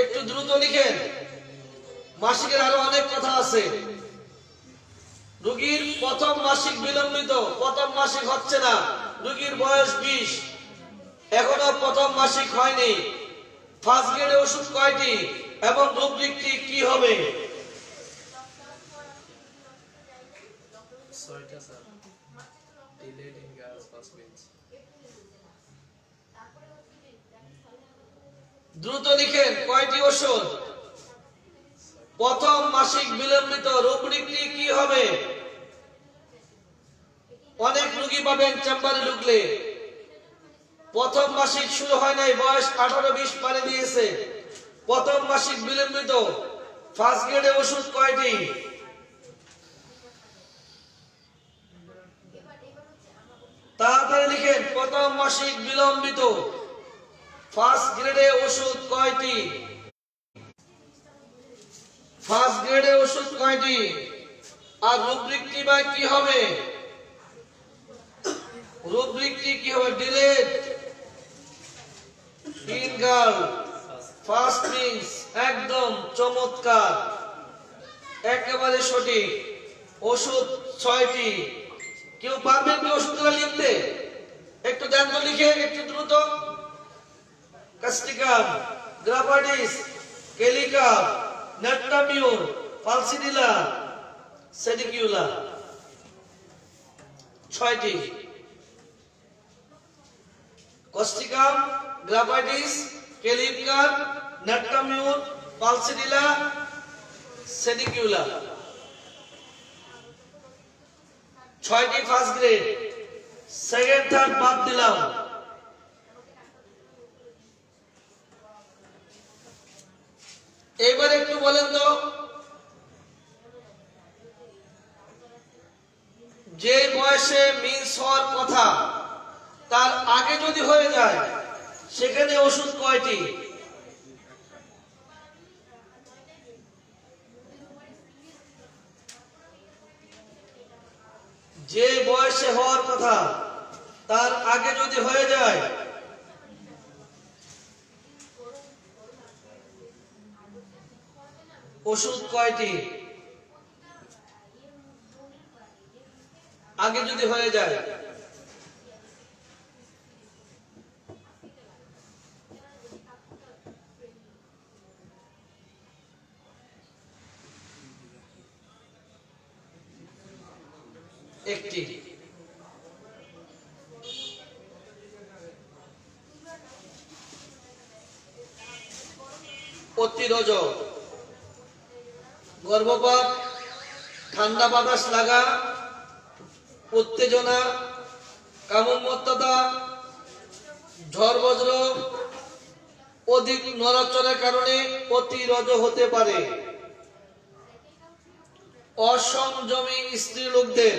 একটু দ্রুত লিখেন। মাসিকের আরো অনেক কথা আছে। রোগীর প্রথম মাসিক বিলম্বিত, প্রথম মাসিক হচ্ছে না, রোগীর বয়স 20, এখনো প্রথম মাসিক হয়নি, ফার্স্ট গ্রেডে ওষুধ কয়টি এবং রুব্রিকটি কি হবে? 6টা sir. Delayed in girls first bench. দ্রুত লিখেন, কয়টি ওষুধ? প্রথম মাসিক বিলম্বিত, রুব্রিকটি কি হবে? অনেক রোগী পাবেন চেম্বারে ঢুকলে, প্রথম মাসিক শুরু হয় নাই, বয়স 18-20 পানি দিয়েছে, প্রথম মাসিক বিলম্বিত, ফার্স্ট গ্রেডে ওষুধ কয়টি? তাড়াতাড়ি লিখেন, প্রথম মাসিক বিলম্বিত ফার্স্ট গ্রেডে ওষুধ কয়টি? ফার্স্ট গ্রেডে ওষুধ কয়টি? আর রুব্রিকটি বা কি হবে? রুব্রিকটি কি হবে? Delayed in girl first means. একদম চমৎকার, একেবারে সঠিক। ওষুধ 6টি। কেউ পারবেন কি ওষুধগুলো লিখতে? একটু দেন তো লিখে, একটু দ্রুত। কাস্টিকাম, গ্রাফাডিস, কেলিকাম, নেট্টামিউর, ফালসিডিলা, সেডিকিউলা। 6টি। কাস্টিকাম, গ্রাফাডিস, কেলিকাম, নেট্টামিউর, ফালসিডিলা, সেডিকিউলা। 6টি ফার্স্ট গ্রেড। সেকেন্ড থার্ড বাদ দিলাম। এবার একটু বলেন তো, যে বয়সে মিন্স হওয়ার কথা তার আগে যদি হয়ে যায় সেখানে ওষুধ কয়টি? যে বয়সে হওয়ার কথা তার আগে যদি হয়ে যায় ওষুধ কয়টি? আগে যদি হয়ে যায় একটি। অতিরজ, গর্ভপাত, ঠান্ডা বাতাস লাগা, উত্তেজনা, কামোন্মত্ততা, ঝড় বজ্র, অধিক নড়াচড়ার কারণে অতিরজ হতে পারে। অসংযমী স্ত্রী লোকদের,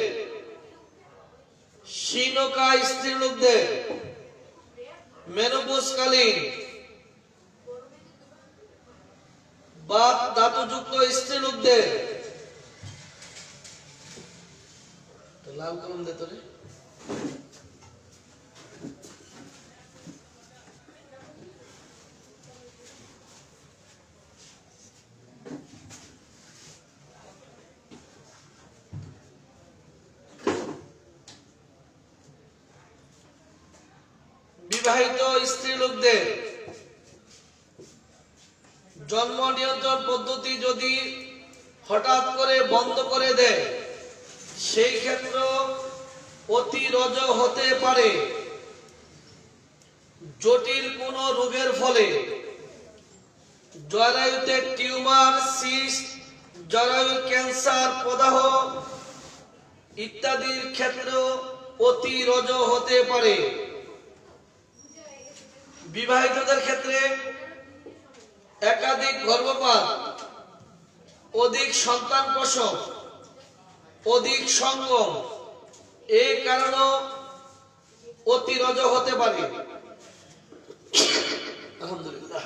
শীর্ণকা স্ত্রী লোকদের, মেনোপজকালীন বা ধাতুযুক্ত স্ত্রী লোকদের। লাল কলম দে তোরে। বিবাহিত স্ত্রী লোকদের জন্ম নিয়ন্ত্রণ পদ্ধতি যদি হঠাৎ করে বন্ধ করে দেয় সেই ক্ষেত্রে অতিরজ হতে পারে। জটিল কোন রোগের ফলে, জরায়ুতে টিউমার, সিস্ট, জরায়ুর ক্যান্সার, প্রদাহ ইত্যাদির ক্ষেত্রেও অতিরজ হতে পারে। বিবাহিতদের ক্ষেত্রে একাধিক গর্ভপাত, অধিক সন্তান প্রসব, অধিক সঙ্গম এই কারণেও অতিরজ হতে পারে। আলহামদুলিল্লাহ।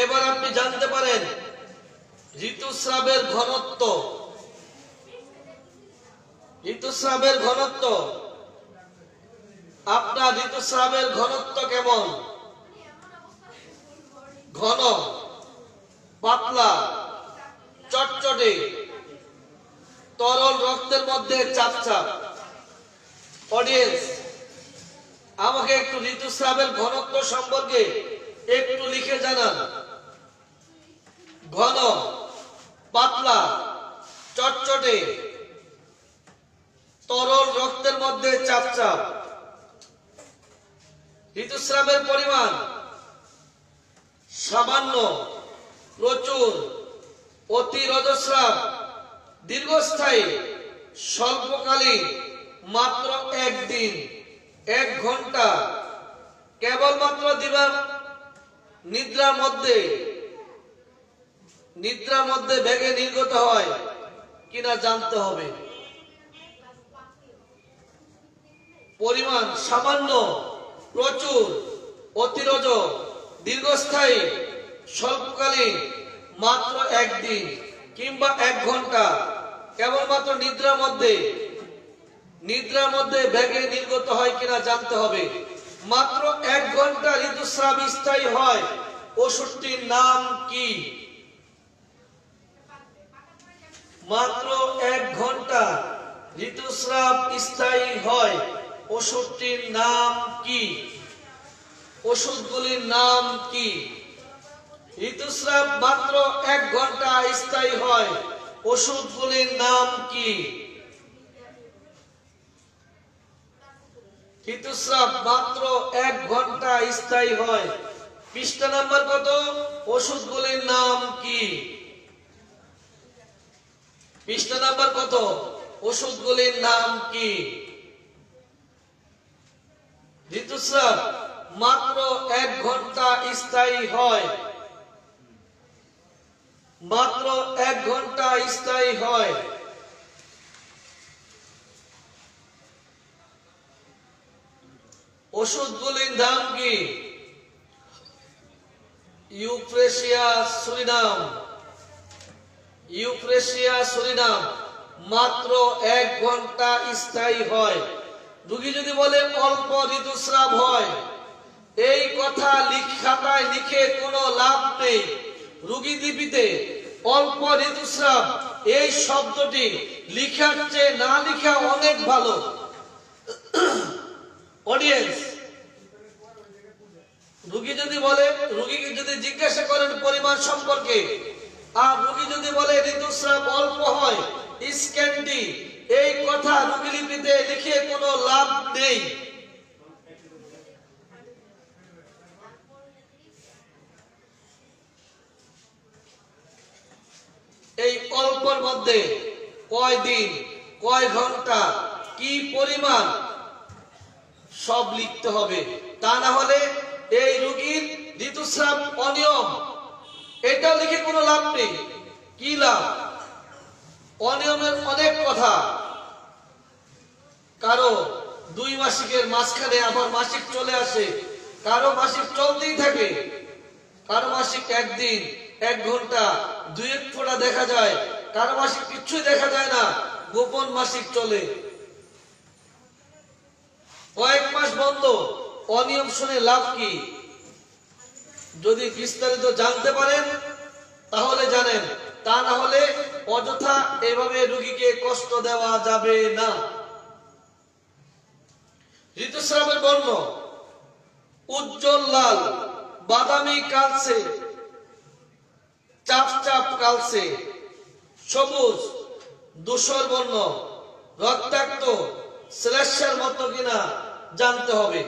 এবার আপনি জানতে পারেন ঋতুস্রাবের ঘনত্ব। ঋতুস্রাবের ঘনত্ব, আপনার ঋতুস্রাবের ঘনত্ব কেমন? ঘন, পাতলা, চটচটে, তরল রক্তের মধ্যে চাপচাপ। অডিয়েন্স, আমাকে একটু ঋতুস্রাবের ঘনত্ব সম্পর্কে একটু লিখে জানান। ঘন, পাতলা, চটচটে, তরল রক্তের মধ্যে চাপচাপ। ঋতুস্রাবের পরিমাণ সামান্য, প্রচুর, অতি রজস্রাব, দীর্ঘস্থায়ী, স্বল্পকালীন, মাত্র 1 দিন, 1 ঘন্টা, কেবলমাত্র দিবা নিদ্রার মধ্যে, নিদ্রার মধ্যে বেগে নির্গত হয় কিনা জানতে হবে। পরিমাণ সামান্য, প্রচুর, অতিরজ, দীর্ঘস্থায়ী, স্বল্পকালীন, মাত্র একদিন কিংবা 1 ঘন্টা, কেবলমাত্র নিদ্রার মধ্যে বেগে নির্গত হয় কিনা জানতে হবে। মাত্র 1 ঘন্টা ঋতুস্রাব স্থায়ী হয়, ওষুধটির নাম কি? মাত্র 1 ঘন্টা ঋতুস্রাব স্থায়ী হয়, ওষুধটির নাম কি? ওষুধগুলির নাম কি? ঋতুস্রাব মাত্র 1 ঘন্টা স্থায়ী হয়, ওষুধগুলির নাম কি? ঋতুস্রাব মাত্র 1 ঘন্টা স্থায়ী হয়। পৃষ্ঠা নাম্বার কত? ওষুধগুলির নাম কি? পৃষ্ঠা নাম্বার কত? ওষুধগুলির নাম কি? ঋতুস্রাব মাত্র 1 ঘন্টা স্থায়ী হয়, মাত্র 1 ঘন্টা স্থায়ী হয়। ওষুধগুলির নাম কি? ইউফ্রেশিয়া সুরিনাম, ইউফ্রেশিয়া সুরিনাম মাত্র 1 ঘন্টা স্থায়ী হয়। রোগী যদি বলে অল্প ঋতুস্রাব হয়, এই কথা খাতায় লিখে কোনো লাভ নেই। রোগী লিপিতে অল্প ঋতুস্রাব এই শব্দটি লিখার চেয়ে না লিখা অনেক ভালো। অডিয়েন্স, রোগীকে যদি জিজ্ঞাসা করেন পরিমাণ সম্পর্কে, আর রোগী যদি বলে ঋতুস্রাব অল্প হয়, স্ক্যান্ডি, এই কথা রোগী লিপিতে লিখে কোনো লাভ নেই। এই অল্পর মধ্যে কয় দিন, কয় ঘন্টা, কি পরিমাণ সব লিখতে হবে। তা না হলে এই রোগীর ঋতুস্রাব অনিয়ম, এটা লিখে কোনো লাভ নেই। কি লাভ? অনিয়মের অনেক কথা। কারো 2 মাসিকের মাঝখানে আবার মাসিক চলে আসে, কারো মাসিক চলতেই থাকে, কারো মাসিক 1 দিন, 1 ঘন্টা, 2-1 ফোঁটা দেখা যায়, কারো মাসিক কিছুই দেখা যায় না, গোপন মাসিক চলে। কয়েক মাস বন্ধ, অনিয়ম শুনে লাভ কি? যদি বিস্তারিত জানতে পারেন তাহলে জানেন, তা না হলে অযথা এভাবে রোগীকে কষ্ট দেওয়া যাবে না। ঋতুস্রাবের বর্ণ উজ্জ্বল লাল, বাদামি কালচে, চাপ চাপ কালচে, সবুজ, ধূসর বর্ণ, রক্তাক্ত, শ্লেষ্মার মতো কিনা জানতে হবে।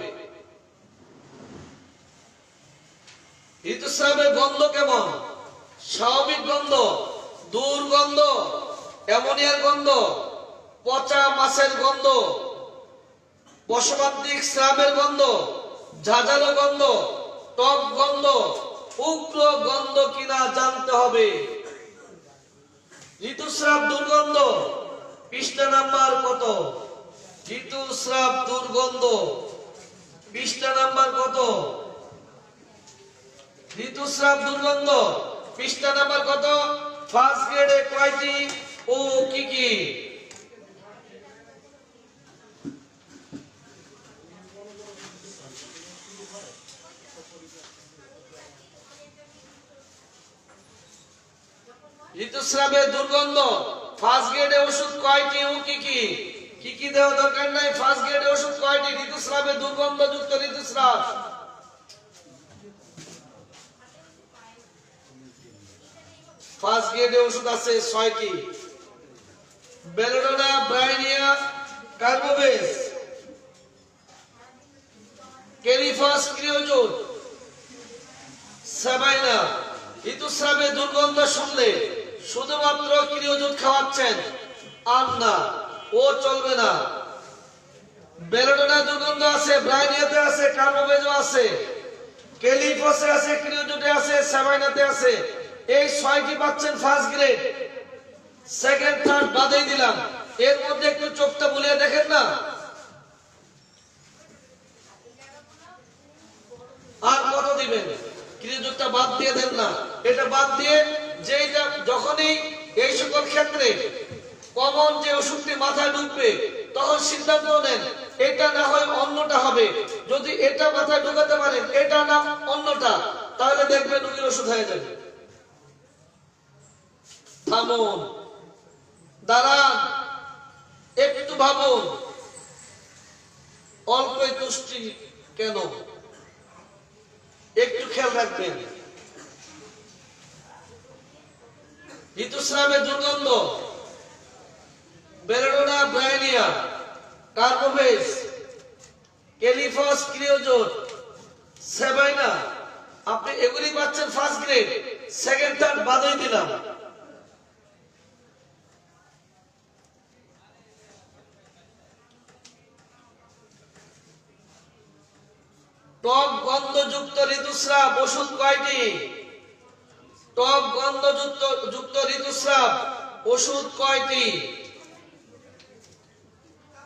ঋতুস্রাবের গন্ধ কেমন? স্বাভাবিক গন্ধ, দুর্গন্ধ, অ্যামোনিয়ার গন্ধ, পচা মাছের গন্ধ, বসবান্তিক স্রাবের গন্ধ, ঝাঁঝালো গন্ধ, টক গন্ধ, উগ্র গন্ধ কিনা জানতে হবে। ঋতুস্রাব দুর্গন্ধ, পৃষ্ঠা নাম্বার কত? ঋতুস্রাব দুর্গন্ধ, পৃষ্ঠা নাম্বার কত? ঋতুস্রাব দুর্গন্ধ, পৃষ্ঠা নাম্বার কত? ফার্স্ট গ্রেডে কয়টি ও কি কি? ঋতুস্রাবের দুর্গন্ধ, ফার্স্ট গ্রেডে ওষুধ কয়টি ও কি কি? কি কি দেওয়া দরকার নাই। ফার্স্ট গ্রেডে ওষুধ কয়টি? ঋতুস্রাবের দুর্গন্ধযুক্ত ঋতুস্রাব ফার্স্ট গ্রেডে ওষুধ আছে 6টি। Belladonna, ব্রাইনিয়া, Carbo veg, কেলিফাস, creosote, Sabina. ঋতুস্রাবের দুর্গন্ধ শুনলে শুধুমাত্র ক্রিওজোট খাওয়াচ্ছেন, আর না, ও চলবে না। বেলোডোনা দুর্গন্ধ আছে, ব্রাইনিয়াতে আছে, কার্বোভেজও আছে, কেলিফাসে আছে, ক্রিওজোটে আছে, সাবাইনাতে আছে। এই 6টি পাচ্ছেন ফার্স্ট গ্রেড, সেকেন্ড থার্ড বাদেই দিলাম। এর মধ্যে একটু চোখটা বুলিয়ে দেখেন না। আর কত দিবেন? ক্রিয়াযোগটা বাদ দিয়ে দেন না। এটা বাদ দিয়ে যেটা যখনই এই সকল ক্ষেত্রে কমন যে ওষুধটি মাথায় ঢুকবে তখন সিদ্ধান্ত নেন এটা না হয় অন্যটা হবে। যদি এটা মাথায় ঢুকাতে পারেন এটা না অন্যটা, তাহলে দেখবেন রোগীর ওষুধ হয়ে যাবে। থামুন, দাঁড়ান, একটু ভাবুন। অল্পই তুষ্টি কেন? একটু খেয়াল রাখবেন। ঋতুস্রাবের দুর্গন্ধ, বেলেডোনা ব্রায়োনিয়া, কার্বোভেজ, ক্যালিফস ক্রিওজোট, সেভাইনা, আপনি এগুলি পাচ্ছেন ফার্স্ট গ্রেড, সেকেন্ড থার্ড বাদই দিলাম। টক গন্ধযুক্ত ঋতুস্রাব ওষুধ কয়টি? টক গন্ধযুক্ত ঋতুস্রাব ওষুধ কয়টি?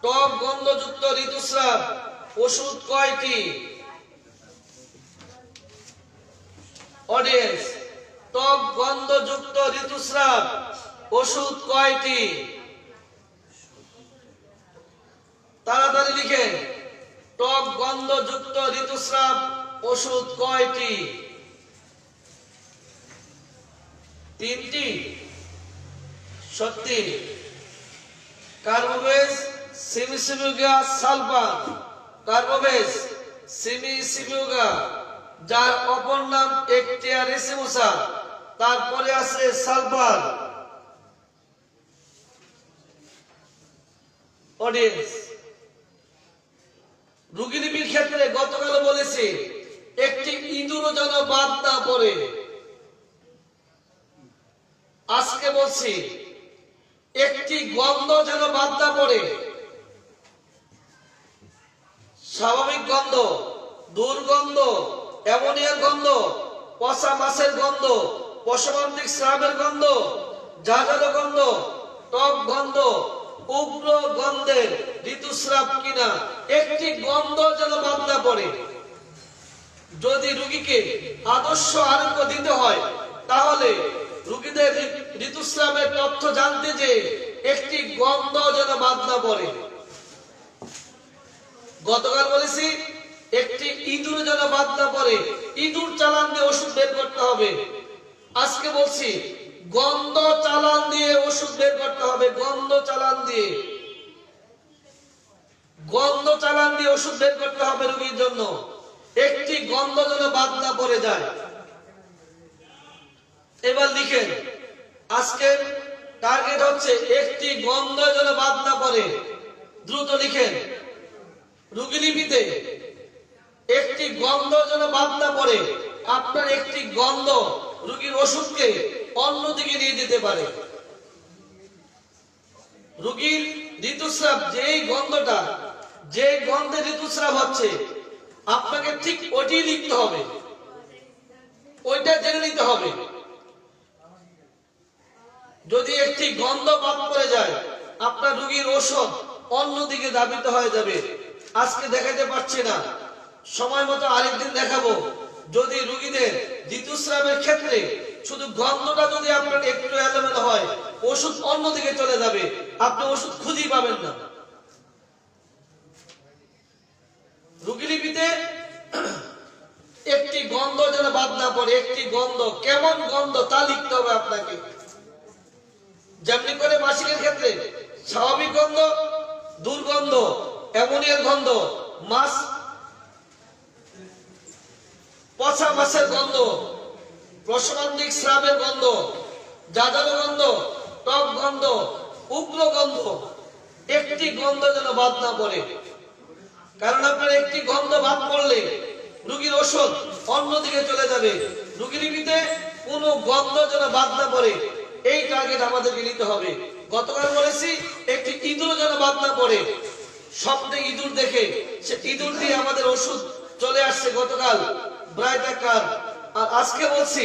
টক গন্ধযুক্ত ঋতুস্রাব ওষুধ কয়টি? অডিয়েন্স, টক গন্ধযুক্ত ঋতুস্রাব ওষুধ কয়টি? তাড়াতাড়ি লিখেন। টক গন্ধযুক্ত ঋতুস্রাব ওষুধ কয়টি? 3টি। সত্যি। কার্বোভেজ, সিমিসিমিউগা, সালফার। কার্বোভেজ, সিমিসিমিউগা, যার অপর নাম একটিয়া রেসিমোসা। তারপরে আছে সালফার। অডিয়েন্স, রোগীলিপির ক্ষেত্রে গতকাল বলেছি একটি ইঁদুরও যেন বাদ না পড়ে। আজকে বলছি একটি গন্ধ যেন বাদ না পড়ে। স্বাভাবিক গন্ধ, দুর্গন্ধ, অ্যামোনিয়ার গন্ধ, পচা মাছের গন্ধ, পশমান্তিক স্রাবের গন্ধ, ঝাঁঝালো গন্ধ, টক গন্ধ, উগ্র গন্ধের ঋতুস্রাব কিনা একটি গন্ধ যেন বাদ না পড়ে। যদি রোগীকে আদর্শ আরোগ্য দিতে হয় তাহলে রোগীদের ঋতুস্রাবের তথ্য জানতে যে একটি গন্ধ যেন বাদ না পড়ে। গতকাল বলেছি একটি ইঁদুর যেন বাদ না পড়ে, ইঁদুর চালান দিয়ে ওষুধ বের করতে হবে। আজকে বলছি গন্ধ চালান দিয়ে ওষুধ বের করতে হবে। গন্ধ চালান দিয়ে ওষুধ বের করতে হবে রোগীর জন্য। একটি গন্ধ যেন বাদ না পড়ে যায়। এবার লিখেন, আজকের টার্গেট হচ্ছে একটি গন্ধ যেন বাদ না পড়ে। দ্রুত লিখেন। রোগীলিপিতে একটি গন্ধ যেন বাদ না পড়ে। আপনার একটি গন্ধ রোগীর ওষুধকে অন্যদিকে নিয়ে যেতে পারে। রোগীর ঋতুস্রাব যেই গন্ধটা, যে গন্ধে ঋতুস্রাব হচ্ছে আপনাকে ঠিক ওইটি লিখতে হবে, ওইটা জেনে নিতে হবে। যদি একটি গন্ধ বাদ পড়ে যায় আপনার রোগীর ওষুধ অন্যদিকে ধাবিত হয়ে যাবে। আজকে দেখাতে পারছি না, সময় মতো আরেকদিন দেখাবো। যদি রোগীদের ঋতুস্রাবের ক্ষেত্রে শুধু গন্ধটা যদি আপনার একটু এলোমেলো হয় ওষুধ অন্যদিকে চলে যাবে, আপনি ওষুধ খুঁজেই পাবেন না। রোগীলিপিতে একটি গন্ধ যেন বাদ না পড়ে। একটি গন্ধ, কেমন গন্ধ তা লিখতে হবে আপনাকে। যেমনি করে মাসিকের ক্ষেত্রে স্বাভাবিক গন্ধ, দুর্গন্ধ, অ্যামোনিয়ার গন্ধ, মাছ, পচা মাছের গন্ধ, প্রসবান্তিক স্রাবের গন্ধ, ঝাঁঝালো গন্ধ, টক গন্ধ, উগ্র গন্ধ, একটি গন্ধ যেন বাদ না পড়ে। কারণ আপনার একটি গন্ধ বাদ পড়লে রোগীর ওষুধ অন্যদিকে চলে যাবে। রোগীলিপিতে কোনো গন্ধ যেন বাদ না পড়ে, এই টার্গেট আমাদেরকে নিতে হবে। গতকাল বলেছি একটি ইঁদুর যেন বাদ না পড়ে। স্বপ্নে ইঁদুর দেখে সে ইঁদুর দিয়ে আমাদের ওষুধ চলে আসছে গতকাল ব্রাইটাকার। আর আজকে বলছি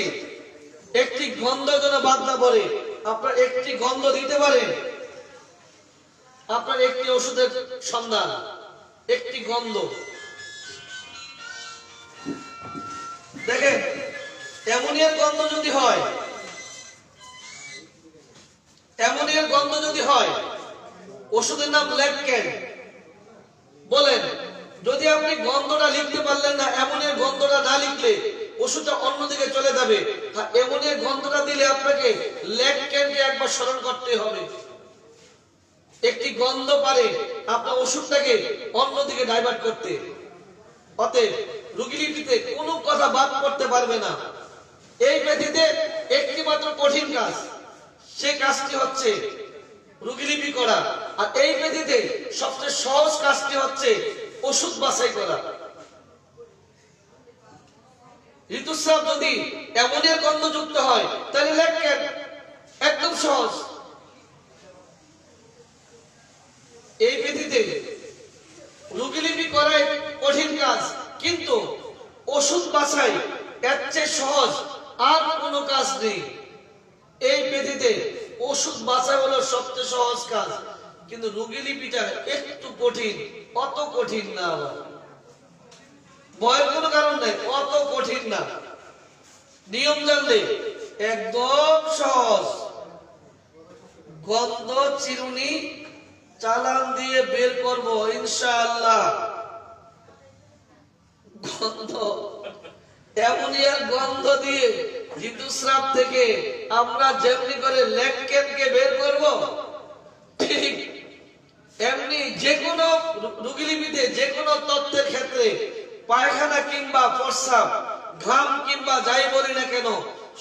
একটি গন্ধ যেন বাদ না পড়ে। আপনার একটি গন্ধ দিতে পারেন, আপনার একটি ওষুধের সন্ধান, একটি গন্ধ। দেখেন অ্যামোনিয়ার গন্ধ যদি হয়, অ্যামোনিয়ার গন্ধ যদি হয়, ওষুধের নাম ল্যাককেন। বলেন, যদি আপনি গন্ধটা লিখতে পারলেন না, অ্যামোনিয়ার গন্ধটা না লিখলে ওষুধটা অন্যদিকে চলে যাবে। অ্যামোনিয়ার গন্ধটা দিলে আপনাকে ল্যাককেনকে একবার স্মরণ করতে হবে। একটি গন্ধ পারে আপনার ওষুধটাকে অন্যদিকে ডাইভার্ট করতে। অতএব রোগীলিপিতে কোনো কথা বাদ করতে পারবে না। এই ব্যাধিতে একটি মাত্র কঠিন কাজ, সে কাজটি হচ্ছে রোগীলিপি করা। আর এই ব্যাধিতে সবচেয়ে সহজ কাজটি হচ্ছে ওষুধ বাছাই করা। ঋতুস্রাব যদি অ্যামোনিয়ার গন্ধ যুক্ত হয় তাহলে ল্যাককেন একদম সহজ। এই ব্যাধিতে রোগীলিপি করাই কঠিন কাজ, কিন্তু ওষুধ বাছাই এর চেয়ে সহজ আর কোনো কাজ নেই। এই ব্যাধিতে ওষুধ বাছাই হলো সবচেয়ে সহজ কাজ, কিন্তু রোগীলিপিটা একটু কঠিন, অত কঠিন না। ভয়ের কোনো কারণ নেই, অত কঠিন না। নিয়ম জানলে একদম সহজ। গন্ধ চিরুনি চালান দিয়ে বের করব ইনশাআল্লাহ। গন্ধ, অ্যামোনিয়ার গন্ধ দিয়ে ঋতুস্রাব থেকে আমরা যেমনি করে ল্যাককেনকে বের করব, ঠিক এমনি যে কোনো রোগীলিপিতে যে কোনো তথ্যের ক্ষেত্রে, পায়খানা কিংবা প্রস্রাব, ঘাম কিংবা যাই বলি না কেন,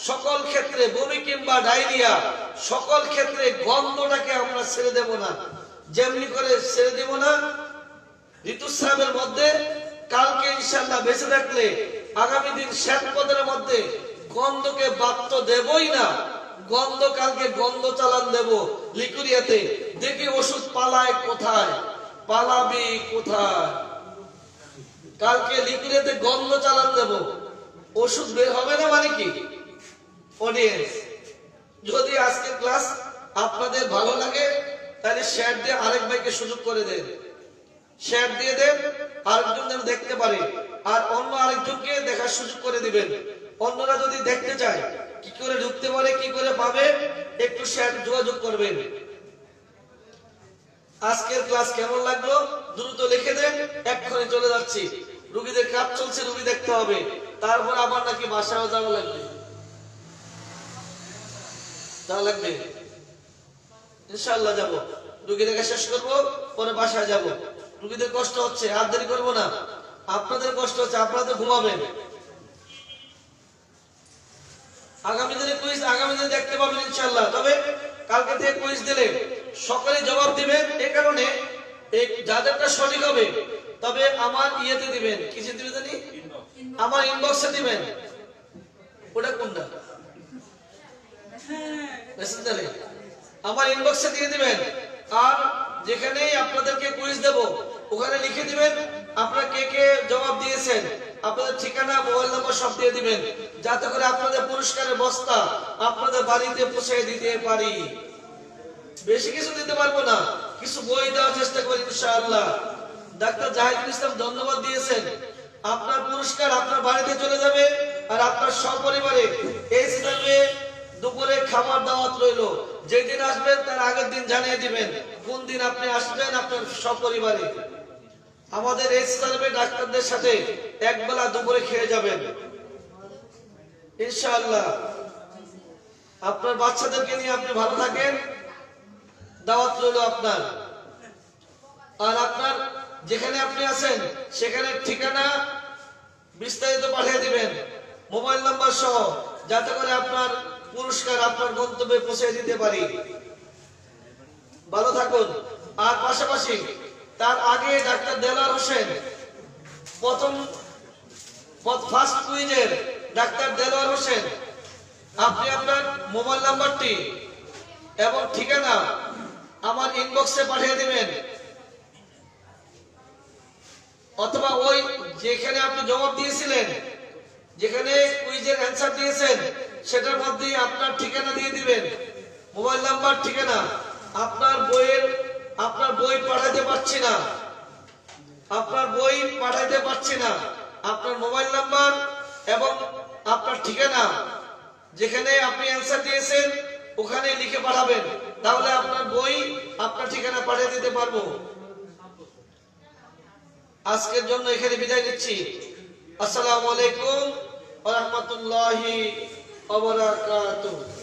সকল ক্ষেত্রে বমি কিংবা ডায়রিয়া, সকল ক্ষেত্রে গন্ধটাকে আমরা ছেড়ে দেব না। যেমনি করে ছেড়ে দেব না ঋতুস্রাবের মধ্যে, কালকে ইনশাআল্লাহ বেঁচে থাকলে আগামী দিন শ্বেতপদের মধ্যে গন্ধকে বাদ তো দেবই না। গন্ধ কালকে গন্ধ চালান দেব লিকুরিয়াতে, দেখি ওষুধ পালায় কোথায়, পালাবি কোথায়। কালকে লিকুরিয়াতে গন্ধ চালান দেব, ওষুধ বের হবে না। মানে কি অডিয়েন্স, যদি আজকে ক্লাস আপনাদের ভালো লাগে তাহলে শেয়ার দিয়ে আরেক ভাইকে সুযোগ করে দেন, শেয়ার দিয়ে দেন, আরেকজন যেন দেখতে পারে, আর অন্য আরেকজনকে দেখার সুযোগ করে দিবেন। অন্যরা যদি দেখতে চায় কি করে ঢুকতে পারে, কি করে পাবে, একটু শেয়ার যোগাযোগ করবেন। আজকের ক্লাস কেমন লাগলো দ্রুত লিখে দেন, এক্ষুনি চলে যাচ্ছি। রোগীদের কাজ চলছে, রোগী দেখতে হবে, তারপর আবার নাকি বাসায় যাওয়া লাগবে, যাওয়া লাগবে। ইনশাআল্লাহ যাব, রোগী দেখা শেষ করবো, পরে বাসায় যাব। রোগীদের কষ্ট হচ্ছে, আর দেরি করবো না। আপনাদের কষ্ট হচ্ছে, আপনারা তো ঘুমাবেন। আগামী দিনে কুইজ আগামী দিনে দেখতে পাবেন ইনশাআল্লাহ। তবে কালকে থেকে কুইজ দিলে সকলে জবাব দিবেন। এই কারণে যাদেরটা সঠিক হবে তবে আমার ইয়েতে দিবেন, কিসে দিবেন জানি, আমার ইনবক্সে দিবেন। ওটা কোনটা মেসেঞ্জারে, আমার ইনবক্সে দিয়ে দিবেন। আর যেখানেই আপনাদেরকে কুইজ দেব ওখানে লিখে দিবেন আপনারা কে কে জবাব দিয়েছেন, আপনাদের ঠিকানা, মোবাইল নম্বর সব দিয়ে দিবেন, যাতে করে আপনাদের পুরস্কারের বস্তা আপনাদের বাড়িতে পৌঁছে দিতে পারি। বেশি কিছু দিতে পারবো না, কিছু বই দেওয়ার চেষ্টা করি ইনশাআল্লাহ। ডাক্তার জাহিদুল ইসলাম ধন্যবাদ দিয়েছেন, আপনার পুরস্কার আপনার বাড়িতে চলে যাবে। আর আপনার সপরিবারে এই সিজনে দুপুরে খাবার দাওয়াত রইল। যেদিন আসবেন তার আগের দিন জানিয়ে দিবেন কোন দিন আপনি আসবেন আপনার সপরিবারে। আমাদের এই সিজনে ডাক্তারদের সাথে একবেলা দুপুরে খেয়ে যাবেন ইনশাআল্লাহ। আপনার বাচ্চাদেরকে নিয়ে আপনি ভালো থাকেন, দাওয়াত রইল আপনার। আর আপনার যেখানে আপনি আছেন সেখানে ঠিকানা বিস্তারিত পাঠিয়ে দিবেন, মোবাইল নাম্বার সহ, যাতে করে আপনার পুরস্কার আপনার গন্তব্যে পৌঁছে দিতে পারি। ভালো থাকুন। আর পাশাপাশি তার আগে ডাক্তার দেলার হোসেন প্রথম ফার্স্ট কুইজের ডাক্তার দেলার হোসেন, আপনি আপনার মোবাইল নাম্বারটি এবং ঠিকানা আমার ইনবক্সে পাঠিয়ে দিবেন, অথবা ওই যেখানে আপনি জবাব দিয়েছিলেন, যেখানে কুইজের অ্যান্সার দিয়েছেন সেটার মধ্যে আপনার ঠিকানা দিয়ে দিবেন, মোবাইল নাম্বার, ঠিকানা। আপনার বই পাঠাতে পারছি না, আপনার মোবাইল নাম্বার এবং আপনার ঠিকানা যেখানে আপনি অ্যান্সার দিয়েছেন ওখানে লিখে পাঠাবেন, তাহলে আপনার বই আপনার ঠিকানা পাঠিয়ে দিতে পারবো। আজকের জন্য এখানে বিদায় নিচ্ছি। আসসালামু আলাইকুম ওয়া রাহমাতুল্লাহি ওয়া বারাকাতুহু।